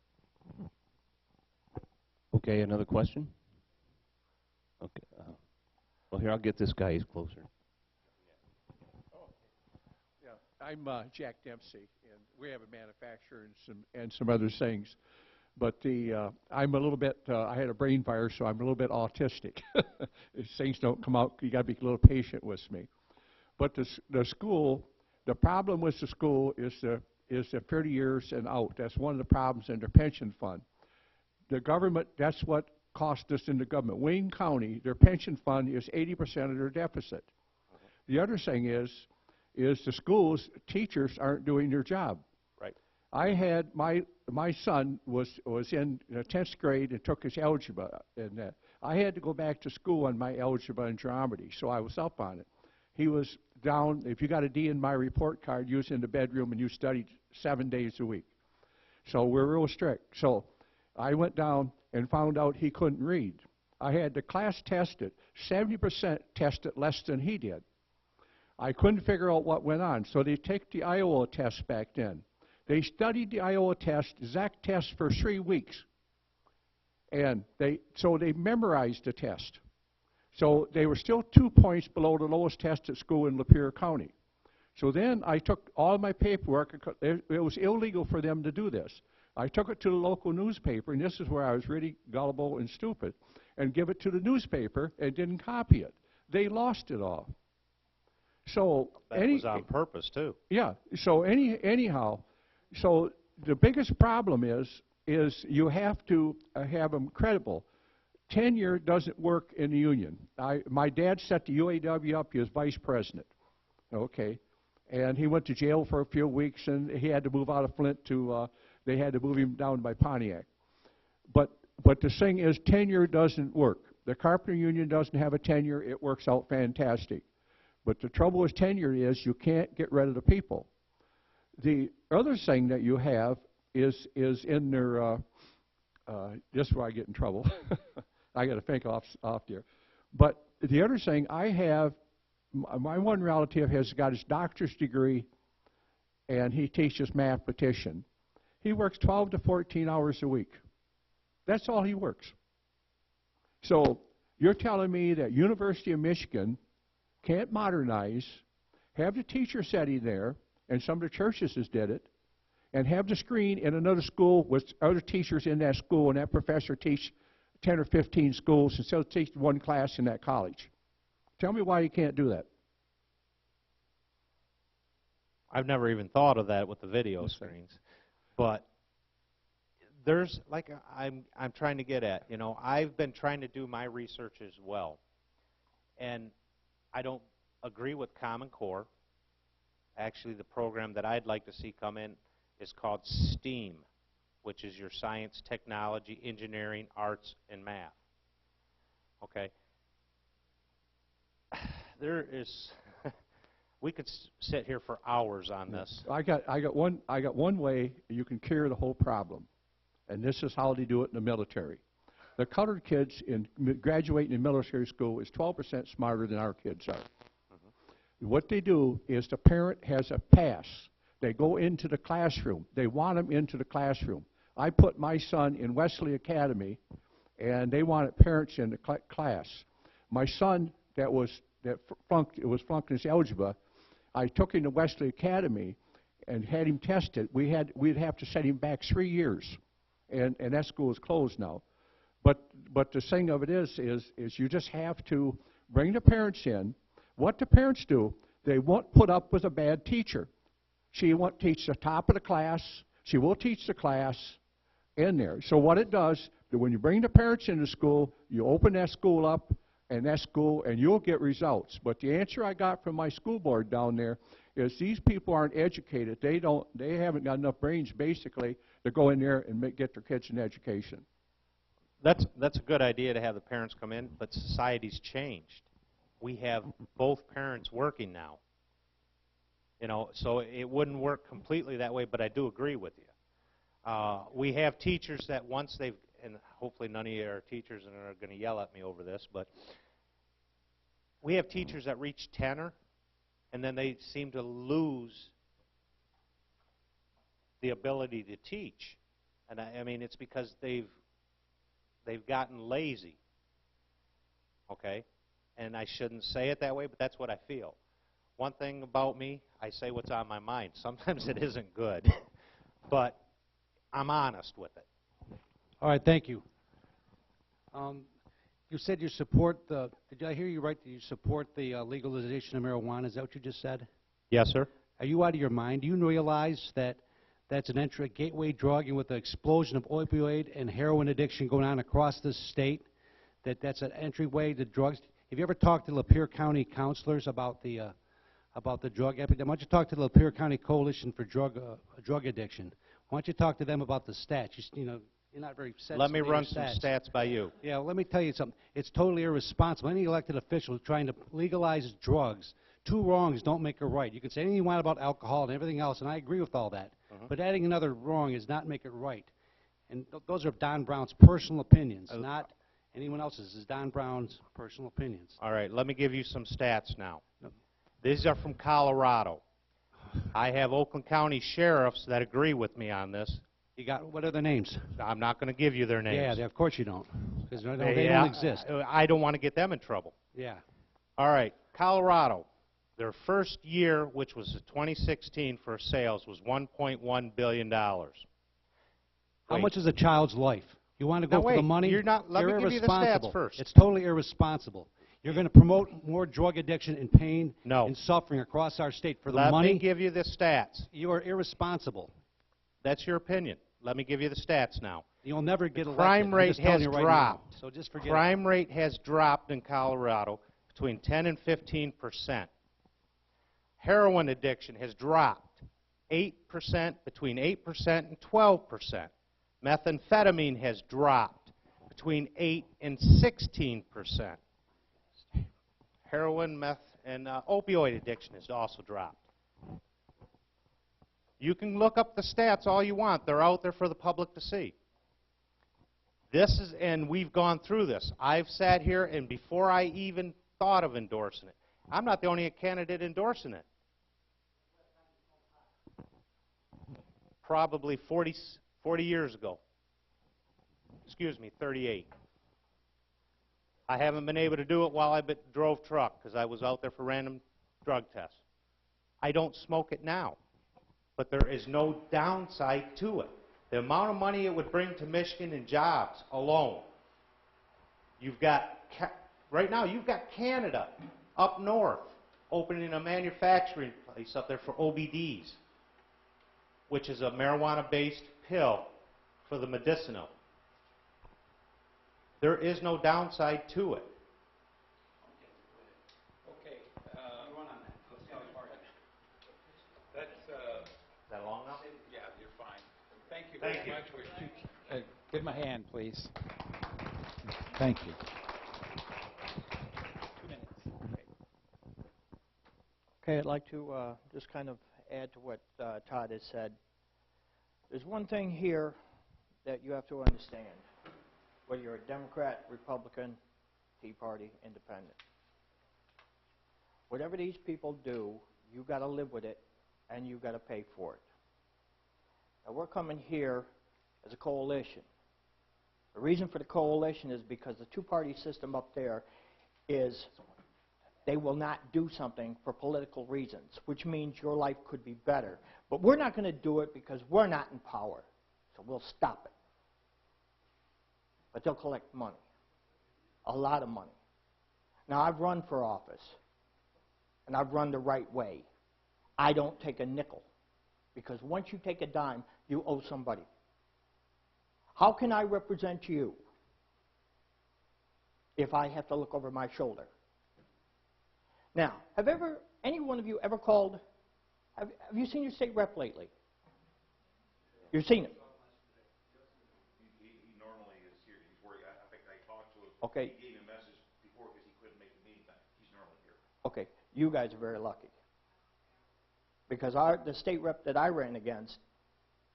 Okay, another question? Okay. Well, here, I'll get this guy. He's closer. Yeah, I'm Jack Dempsey, and we have a manufacturer and some other things. But I'm a little bit, I had a brain virus, so I'm a little bit autistic. If things don't come out, you got to be a little patient with me. But the school, the problem with the school is the 30 years and out. That's one of the problems in their pension fund. The government, that's what cost us in the government. Wayne County, their pension fund is 80% of their deficit. The other thing is the schools, teachers aren't doing their job. Right. I had my son was in 10th grade and took his algebra, and I had to go back to school on my algebra and geometry, so I was up on it. He was down, if you got a D in my report card, you was in the bedroom and you studied 7 days a week. So we're real strict. So I went down and found out he couldn't read. I had the class tested. 70% tested less than he did. I couldn't figure out what went on, so they take the Iowa test back then. They studied the Iowa test, exact test, for 3 weeks. And so they memorized the test. So they were still 2 points below the lowest test at school in Lapeer County. So then I took all my paperwork. It was illegal for them to do this. I took it to the local newspaper, and this is where I was really gullible and stupid, and give it to the newspaper and didn't copy it. They lost it all. So that was on purpose, too. Yeah. So anyhow, so the biggest problem is you have to have them credible. Tenure doesn't work in the union. My dad set the UAW up. He was vice president. Okay. And he went to jail for a few weeks, and he had to move out of Flint to, they had to move him down by Pontiac. But the thing is, tenure doesn't work. The carpenter union doesn't have a tenure. It works out fantastic. But the trouble with tenure is you can't get rid of the people. The other thing that you have is in their, this is where I get in trouble. I got to think off there. But the other thing, I have, my one relative has got his doctor's degree, and he teaches mathematician. He works 12 to 14 hours a week. That's all he works. So you're telling me that University of Michigan can't modernize, have the teacher sitting there, and some of the churches has did it, and have the screen in another school with other teachers in that school, and that professor teach 10 or 15 schools instead of teaching one class in that college. Tell me why you can't do that. I've never even thought of that with the video screens. But there's, like I'm trying to get at, you know, I've been trying to do my research as well. And I don't agree with Common Core. Actually, the program that I'd like to see come in is called STEAM, which is your science, technology, engineering, arts, and math. Okay? There is, we could sit here for hours on this. I got one way you can cure the whole problem, and this is how they do it in the military. The colored kids graduating in military school is 12% smarter than our kids are. What they do is the parent has a pass. They go into the classroom. They want them into the classroom. I put my son in Wesley Academy, and they wanted parents in the class. My son that flunking his algebra, I took him to Wesley Academy and had him tested. We'd have to set him back 3 years, and that school is closed now. But the thing of it is you just have to bring the parents in. What the parents do, they won't put up with a bad teacher. She won't teach the top of the class. She will teach the class in there. So what it does, when you bring the parents into school, you open that school up, and that's cool, and you'll get results. But the answer I got from my school board down there is these people aren't educated. They haven't got enough brains, basically, to go in there and get their kids an education. That's a good idea to have the parents come in, but society's changed. We have both parents working now. You know, so it wouldn't work completely that way, but I do agree with you. We have teachers that once they've, and hopefully none of you are teachers and are going to yell at me over this, but we have teachers that reach tenure, and then they seem to lose the ability to teach. And I mean, it's because they've gotten lazy, okay? And I shouldn't say it that way, but that's what I feel. One thing about me, I say what's on my mind. Sometimes it isn't good, but I'm honest with it. All right, thank you. You said you support the, did I hear you right, that you support the legalization of marijuana? Is that what you just said? Yes, sir. Are you out of your mind? Do you realize that that's an entry, a gateway drug, and with the explosion of opioid and heroin addiction going on across this state, that's an entryway to drugs? Have you ever talked to Lapeer County counselors about the drug epidemic? Why don't you talk to the Lapeer County Coalition for Drug Addiction? Why don't you talk to them about the stats? You know, you're not very sensitive. Let me to run your some stats by you. Yeah, well, let me tell you something. It's totally irresponsible. Any elected official trying to legalize drugs, two wrongs don't make a right. You can say anything you want about alcohol and everything else, and I agree with all that. But adding another wrong is not make it right. And those are Don Brown's personal opinions, not anyone else's. Is Don Brown's personal opinions. All right, let me give you some stats now. These are from Colorado. I have Oakland County sheriffs that agree with me on this. You got, what are their names? I'm not going to give you their names. Yeah, of course you don't, because they don't exist. I don't want to get them in trouble. Yeah. All right, Colorado, their first year, which was 2016 for sales, was $1.1 billion. How much is a child's life? You want to go for the money? Let me give you the stats first. It's totally irresponsible. You're going to promote more drug addiction and pain and suffering across our state for the money? Let me give you the stats. You are irresponsible. That's your opinion. Let me give you the stats now. You'll never get elected. Crime rate has dropped. So just forget Crime rate has dropped in Colorado between 10 and 15%. Heroin addiction has dropped 8%, between 8% and 12%. Methamphetamine has dropped between 8 and 16%. Heroin, meth, and opioid addiction has also dropped. You can look up the stats all you want. They're out there for the public to see. This is, and we've gone through this. I've sat here, and before I even thought of endorsing it, I'm not the only candidate endorsing it. Probably 40 years ago. Excuse me, 38. I haven't been able to do it while I drove truck because I was out there for random drug tests. I don't smoke it now, but there is no downside to it. The amount of money it would bring to Michigan in jobs alone. You've got, right now, you've got Canada up north opening a manufacturing place up there for OBDs, which is a marijuana-based pill for the medicinal. There is no downside to it. Okay. Run on that. Is that long enough? Yeah, you're fine. Thank you Thank you. much. Give him a hand, please. Thank you. 2 minutes. Okay, I'd like to just kind of add to what Todd has said. There's one thing here that you have to understand, whether you're a Democrat, Republican, Tea Party, Independent. Whatever these people do, you got to live with it, and you got to pay for it. Now, we're coming here as a coalition. The reason for the coalition is because the two-party system up there is they will not do something for political reasons, which means your life could be better. But we're not going to do it because we're not in power, so we'll stop it. But they'll collect money, a lot of money. Now, I've run for office, and I've run the right way. I don't take a nickel, because once you take a dime, you owe somebody. How can I represent you if I have to look over my shoulder. Now, any one of you ever called, have you seen your state rep lately? You've seen him? He normally is here. He's working. I think I talked to him. Okay. He gave me a message before because he couldn't make the meeting time. He's normally here. Okay, you guys are very lucky. Because the state rep that I ran against,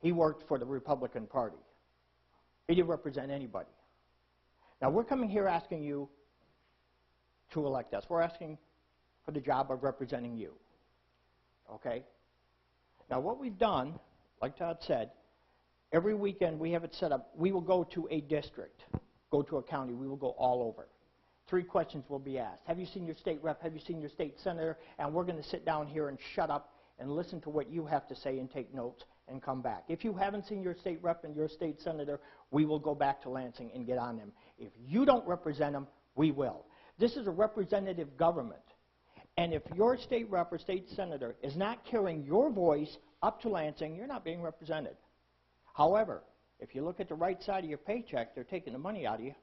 he worked for the Republican Party. He didn't represent anybody. Now, we're coming here asking you to elect us. We're asking for the job of representing you. Okay? Now, what we've done, like Todd said, every weekend we have it set up. We will go to a district, go to a county. We will go all over. 3 questions will be asked. Have you seen your state rep? Have you seen your state senator? And we're going to sit down here and shut up and listen to what you have to say and take notes and come back. If you haven't seen your state rep and your state senator, we will go back to Lansing and get on them. If you don't represent them, we will. This is a representative government. And if your state rep or state senator is not carrying your voice up to Lansing, you're not being represented. However, if you look at the right side of your paycheck, they're taking the money out of you.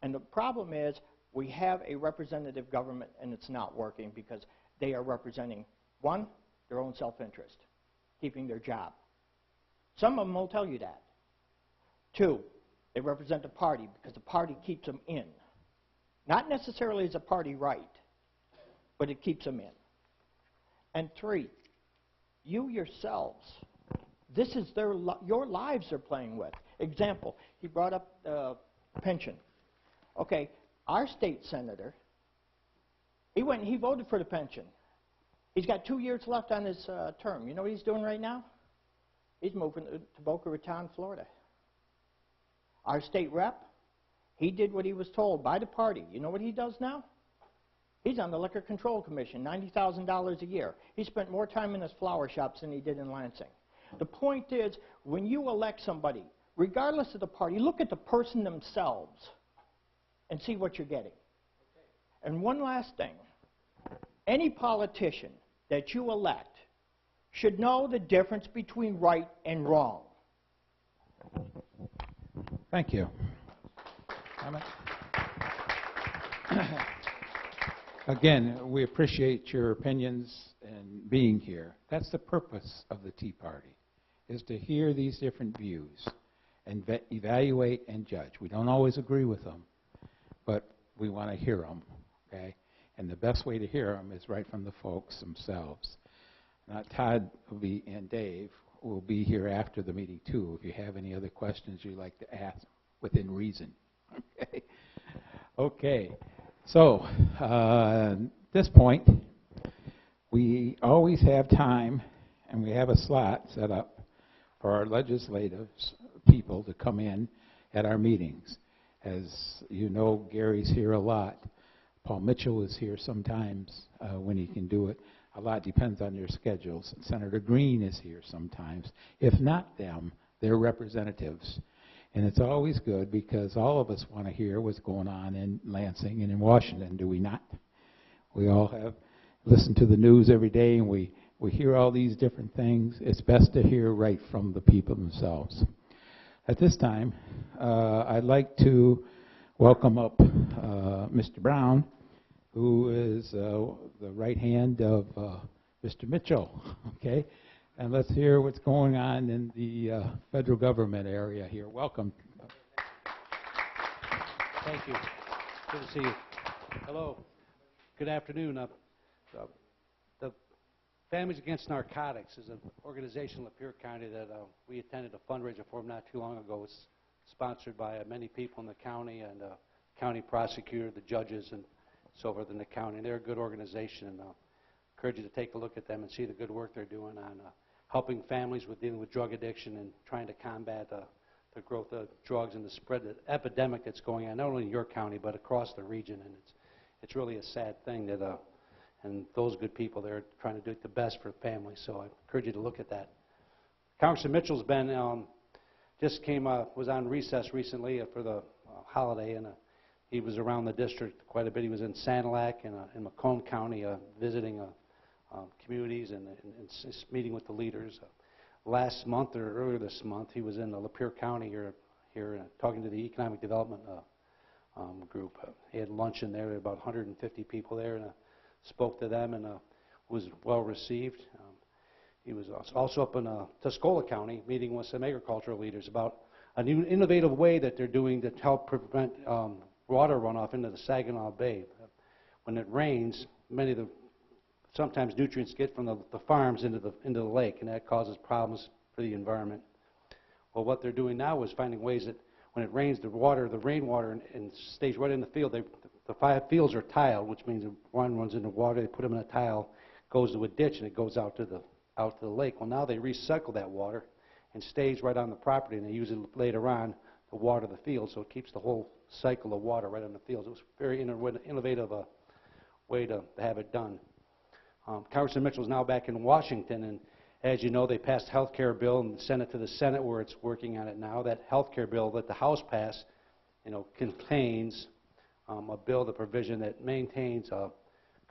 And the problem is we have a representative government and it's not working because they are representing, 1, their own self-interest, keeping their job. Some of them will tell you that. 2, they represent the party because the party keeps them in. Not necessarily as a party right, but it keeps them in. And 3, you yourselves, this is your lives they're playing with. Example, he brought up pension. Okay, our state senator, he went and he voted for the pension. He's got 2 years left on his term. You know what he's doing right now? He's moving to Boca Raton, Florida. Our state rep, he did what he was told by the party. You know what he does now? He's on the Liquor Control Commission, $90,000 a year. He spent more time in his flower shops than he did in Lansing. The point is, when you elect somebody, regardless of the party, look at the person themselves and see what you're getting. And one last thing. Any politician that you elect should know the difference between right and wrong. Thank you. Again, we appreciate your opinions and being here. That's the purpose of the Tea Party, is to hear these different views and evaluate and judge. We don't always agree with them, but we want to hear them, okay? And the best way to hear them is right from the folks themselves. Now, Todd and Dave will be here after the meeting, too, if you have any other questions you'd like to ask within reason. Okay. Okay. So, at this point, we always have time, and we have a slot set up for our legislative people to come in at our meetings. As you know, Gary's here a lot. Paul Mitchell is here sometimes when he can do it. A lot depends on their schedules. Senator Green is here sometimes. If not them, they're representatives. And it's always good because all of us want to hear what's going on in Lansing and in Washington, do we not? We all have listened to the news every day and we hear all these different things. It's best to hear right from the people themselves. At this time, I'd like to welcome up Mr. Brown, who is the right hand of Mr. Mitchell, okay? And let's hear what's going on in the federal government area here. Welcome. Thank you. Good to see you. Hello. Good afternoon. The Families Against Narcotics is an organization in Lapeer County that we attended a fundraiser for not too long ago. It's sponsored by many people in the county and county prosecutor, the judges, and so forth in the county. And they're a good organization, and I encourage you to take a look at them and see the good work they're doing on helping families with dealing with drug addiction and trying to combat the growth of drugs and the spread, the epidemic that's going on, not only in your county, but across the region. And it's really a sad thing that, and those good people, they're trying to do the best for families. So I encourage you to look at that. Congressman Mitchell's been, was on recess recently for the holiday, and he was around the district quite a bit. He was in Sanilac and in Macomb County visiting communities and meeting with the leaders. Last month or earlier this month, he was in the Lapeer County here here, talking to the economic development group. He had lunch in there. There were about 150 people there, and spoke to them, and was well received. He was also up in Tuscola County meeting with some agricultural leaders about a new innovative way that they're doing to help prevent water runoff into the Saginaw Bay. When it rains, sometimes nutrients get from the farms into the lake, and that causes problems for the environment. Well, what they're doing now is finding ways that when it rains, the rainwater and stays right in the field. The 5 fields are tiled, which means if one runs into water, they put them in a tile, goes to a ditch, and it goes out to the lake. Well, now they recycle that water and stays right on the property, and they use it later on to water the field, so it keeps the whole cycle of water right on the fields. It was a very innovative way to have it done. Congressman Mitchell is now back in Washington, and as you know, they passed a health care bill and sent it to the Senate, where it's working on it now. That health care bill that the House passed, contains a bill, the provision that maintains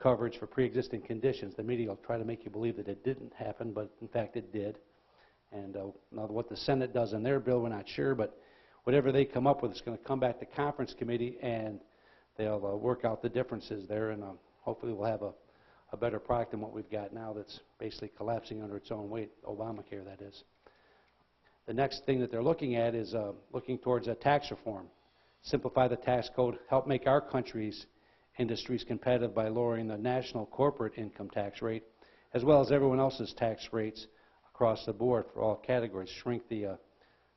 coverage for pre-existing conditions. The media will try to make you believe that it didn't happen, but in fact it did. And now what the Senate does in their bill, we're not sure, but whatever they come up with, it's going to come back to conference committee, and they'll work out the differences there, and hopefully we'll have a better product than what we've got now that's basically collapsing under its own weight, Obamacare, that is. The next thing that they're looking at is looking towards a tax reform. Simplify the tax code, help make our country's industries competitive by lowering the national corporate income tax rate, as well as everyone else's tax rates across the board for all categories.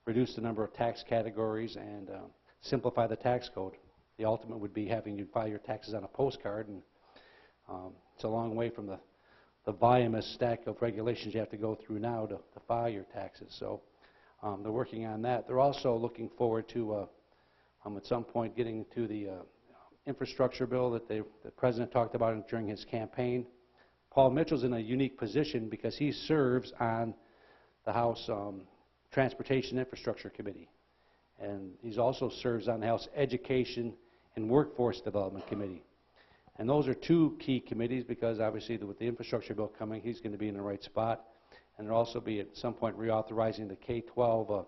Reduce the number of tax categories, and simplify the tax code. The ultimate would be having you file your taxes on a postcard, and it's a long way from the voluminous stack of regulations you have to go through now to file your taxes. So they're working on that. They're also looking forward to, at some point, getting to the infrastructure bill that the President talked about during his campaign. Paul Mitchell's in a unique position because he serves on the House Transportation Infrastructure Committee. And he also serves on the House Education and Workforce Development Committee. And those are 2 key committees because obviously with the infrastructure bill coming, he's going to be in the right spot. And there'll also be at some point reauthorizing the K-12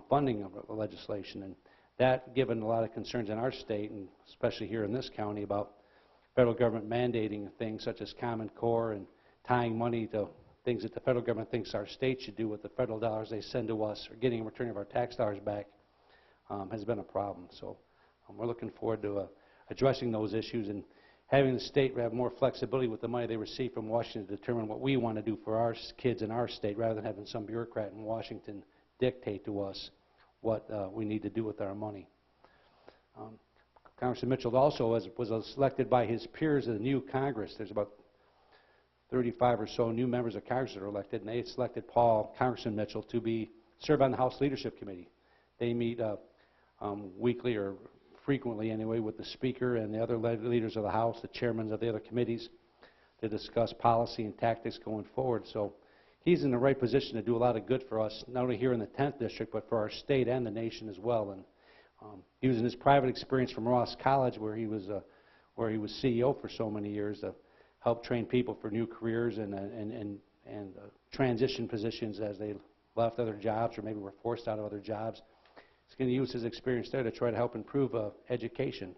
funding of the legislation. And that, given a lot of concerns in our state, and especially here in this county, about federal government mandating things such as Common Core and tying money to things that the federal government thinks our state should do with the federal dollars they send to us, or getting a return of our tax dollars back, has been a problem. So we're looking forward to addressing those issues and having the state have more flexibility with the money they receive from Washington to determine what we want to do for our kids in our state, rather than having some bureaucrat in Washington dictate to us what we need to do with our money. Congressman Mitchell also was elected by his peers in the new Congress. There's about 35 or so new members of Congress that are elected, and they selected Congressman Mitchell, to serve on the House Leadership Committee. They meet weekly, or frequently anyway, with the Speaker and the other leaders of the House, the chairmen of the other committees, to discuss policy and tactics going forward. So he's in the right position to do a lot of good for us, not only here in the 10th District, but for our state and the nation as well. And using his private experience from Ross College, where he was CEO for so many years, to help train people for new careers and transition positions as they left other jobs or maybe were forced out of other jobs. He's going to use his experience there to try to help improve education.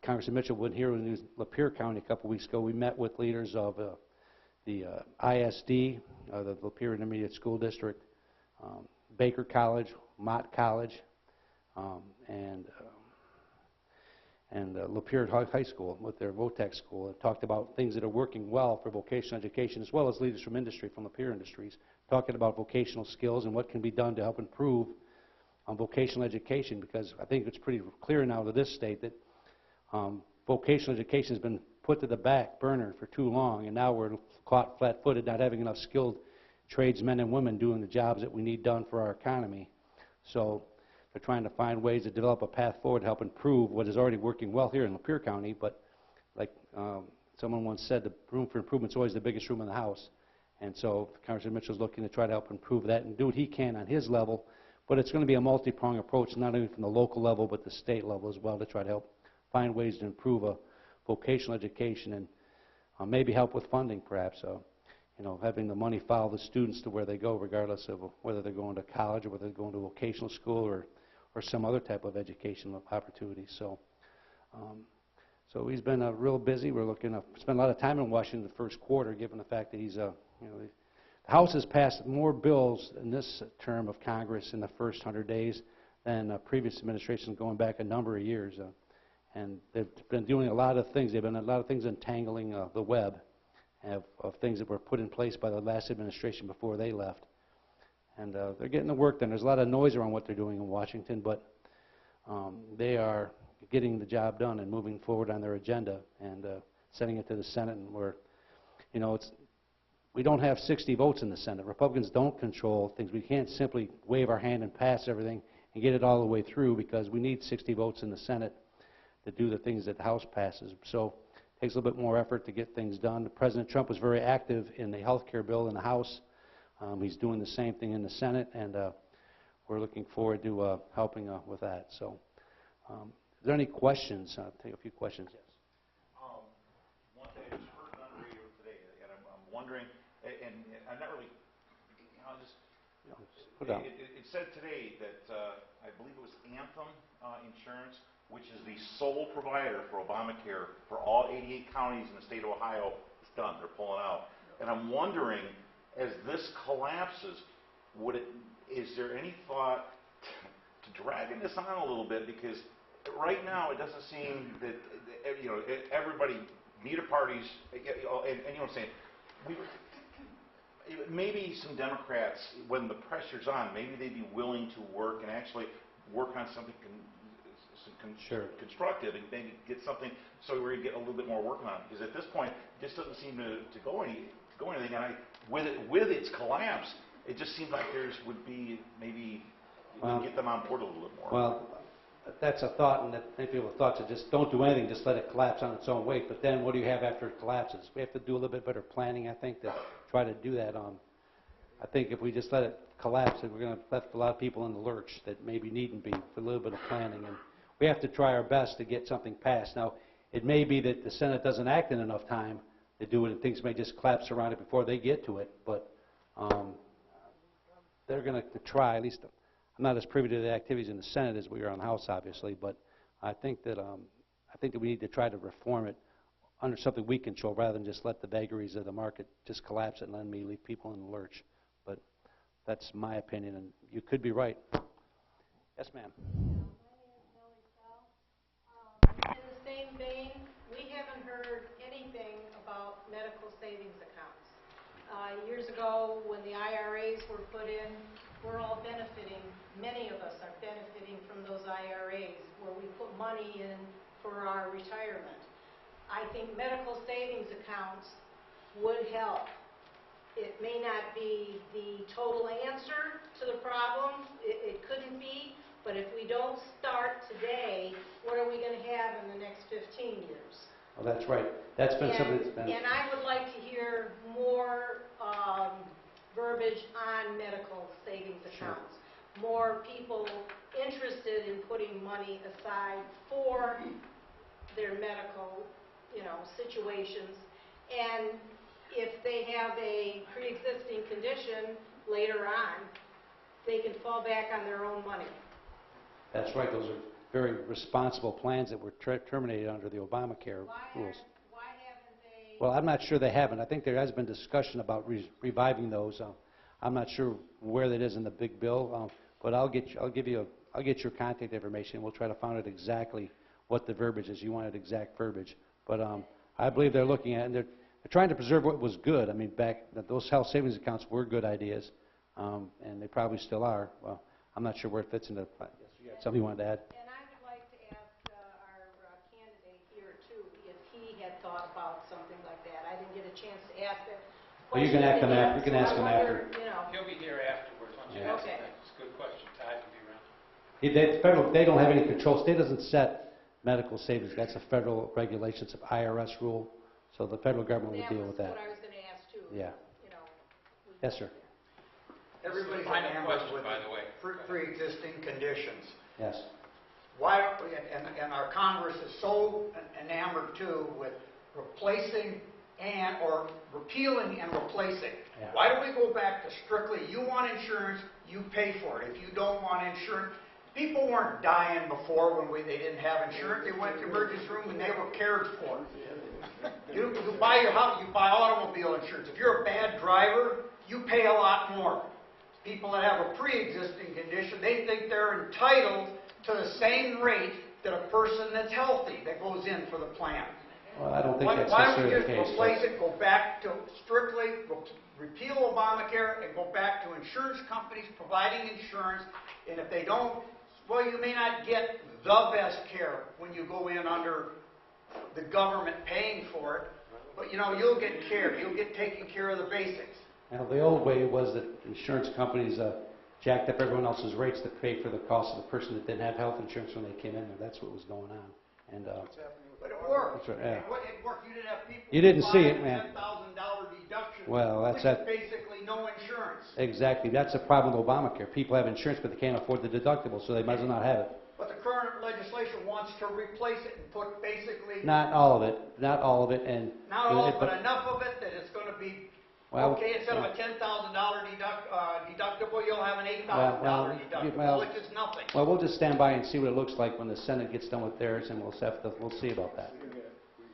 Congressman Mitchell was here in Lapeer County a couple weeks ago. We met with leaders of the ISD, the Lapeer Intermediate School District, Baker College, Mott College, and Lapeer High School with their VOTEC school, and talked about things that are working well for vocational education, as well as leaders from industry, from Lapeer Industries, talking about vocational skills and what can be done to help improve vocational education, because I think it's pretty clear now to this state that vocational education has been put to the back burner for too long, and now we're caught flat-footed, not having enough skilled tradesmen and women doing the jobs that we need done for our economy. So they're trying to find ways to develop a path forward to help improve what is already working well here in Lapeer County, but like someone once said, the room for improvement is always the biggest room in the house. And so Congressman Mitchell is looking to try to help improve that and do what he can on his level, but it's going to be a multi-pronged approach, not only from the local level, but the state level as well, to try to help find ways to improve vocational education and maybe help with funding, perhaps. having the money follow the students to where they go, regardless of whether they're going to college or whether they're going to vocational school or some other type of educational opportunity. So he's been real busy. We're looking to spend a lot of time in Washington the first quarter, given the fact that he's, the House has passed more bills in this term of Congress in the first 100 days than previous administrations going back a number of years. And they've been doing a lot of things. They've been a lot of things entangling the web of things that were put in place by the last administration before they left. And they're getting the work done. There's a lot of noise around what they're doing in Washington, but they are getting the job done and moving forward on their agenda and sending it to the Senate. And we don't have 60 votes in the Senate. Republicans don't control things. We can't simply wave our hand and pass everything and get it all the way through, because we need 60 votes in the Senate to do the things that the House passes. So it takes a little bit more effort to get things done. President Trump was very active in the health care bill in the House. He's doing the same thing in the Senate, and we're looking forward to helping with that. So is there any questions? I'll take a few questions. Yes. One thing I just heard on the radio today, and I'm wondering, and I'm not really, I'll just, put it out. It said today that I believe it was Anthem Insurance, which is the sole provider for Obamacare for all 88 counties in the state of Ohio, is done. They're pulling out. And I'm wondering, as this collapses, is there any thought to dragging this on a little bit? Because right now it doesn't seem that everybody, neither parties, and you know what I'm saying. Maybe some Democrats, when the pressure's on, maybe they'd be willing to work and actually work on something constructive and maybe get something so we're going to get a little bit more work on it. Because at this point, it just doesn't seem to go anything. And with its collapse, it just seems like would be maybe get them on board a little bit more. Well, that's a thought, and that many people have thought to just don't do anything, just let it collapse on its own weight. But then what do you have after it collapses? We have to do a little bit better planning, I think, to try to do that. I think if we just let it collapse, we're going to left a lot of people in the lurch that maybe needn't be, for a little bit of planning. And we have to try our best to get something passed. Now, it may be that the Senate doesn't act in enough time to do it, and things may just collapse around it before they get to it. But they're going to try. At least I'm not as privy to the activities in the Senate as we are in the House, obviously. But I think that we need to try to reform it under something we control, rather than just let the vagaries of the market just collapse it and let me leave people in the lurch. But that's my opinion, and you could be right. Yes, ma'am. In the same vein, we haven't heard anything about medical savings accounts. Years ago, when the IRAs were put in, we're all benefiting, many of us are benefiting from those IRAs, where we put money in for our retirement. I think medical savings accounts would help. It may not be the total answer to the problem, it couldn't be, but if we don't start today, what are we going to have in the next 15 years? Well, that's right. That's been something that's been... And I would like to hear more verbiage on medical savings accounts. Sure. More people interested in putting money aside for their medical, situations. And if they have a pre-existing condition later on, they can fall back on their own money. That's right. Those are very responsible plans that were terminated under the Obamacare rules. Why haven't they? Well, I'm not sure they haven't. I think there has been discussion about reviving those. I'm not sure where that is in the big bill, but I'll get your contact information. We'll try to find out exactly what the verbiage is. You wanted exact verbiage, but I believe they're looking at it, and they're trying to preserve what was good. I mean, those health savings accounts were good ideas, and they probably still are. Well, I'm not sure where it fits into. You had something you wanted to add? And I would like to ask our candidate here, too, if he had thought about something like that. I didn't get a chance to ask that. Well, you can ask him after. You can ask him after. He'll be here afterwards. Once you ask him. It's a good question. Todd can be around. They don't have any control. State doesn't set medical savings. That's a federal regulation. It's an IRS rule. So the federal government will deal with that. That's what I was going to ask, too. Yeah. Yes, sir. Everybody's enamored with pre-existing conditions. Yes. Why, and our Congress is so enamored, too, with replacing and or repealing and replacing. Yeah. Why do we go back to strictly, you want insurance, you pay for it. If you don't want insurance, people weren't dying before when they didn't have insurance. They went to the emergency room and they were cared for. You buy your house, you buy automobile insurance. If you're a bad driver, you pay a lot more. People that have a pre-existing condition, they think they're entitled to the same rate that a person that's healthy that goes in for the plan. Well, I don't think that's Why don't we necessarily just the case. replace it, go back to strictly repeal Obamacare and go back to insurance companies providing insurance, and if they don't, well, you may not get the best care when you go in under the government paying for it, but you'll get care. You'll get taken care of the basics. Now, the old way was that insurance companies jacked up everyone else's rates to pay for the cost of the person that didn't have health insurance when they came in there. That's what was going on. And but it worked. That's right, yeah. It worked. You didn't have people. You didn't see it, man. $10,000 deduction. Well, that's which that. is basically no insurance. Exactly. That's the problem with Obamacare. People have insurance, but they can't afford the deductible, so they might as well not have it. But the current legislation wants to replace it and put basically. Not all of it. Not all of it. And Not all, but enough of it that it's going to be. Well, okay, instead of a $10,000 deductible, you'll have an $8,000 deductible, well, which is nothing. Well, we'll just stand by and see what it looks like when the Senate gets done with theirs, and we'll see about that.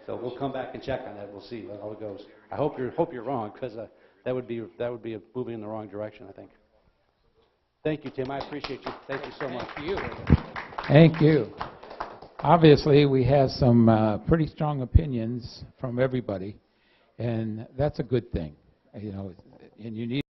So we'll come back and check on that. We'll see how it goes. I hope you're wrong, because that would be a moving in the wrong direction, I think. Thank you, Tim. I appreciate you. Thank you so much. Thank you. Thank you. Obviously, we have some pretty strong opinions from everybody, and that's a good thing. And you need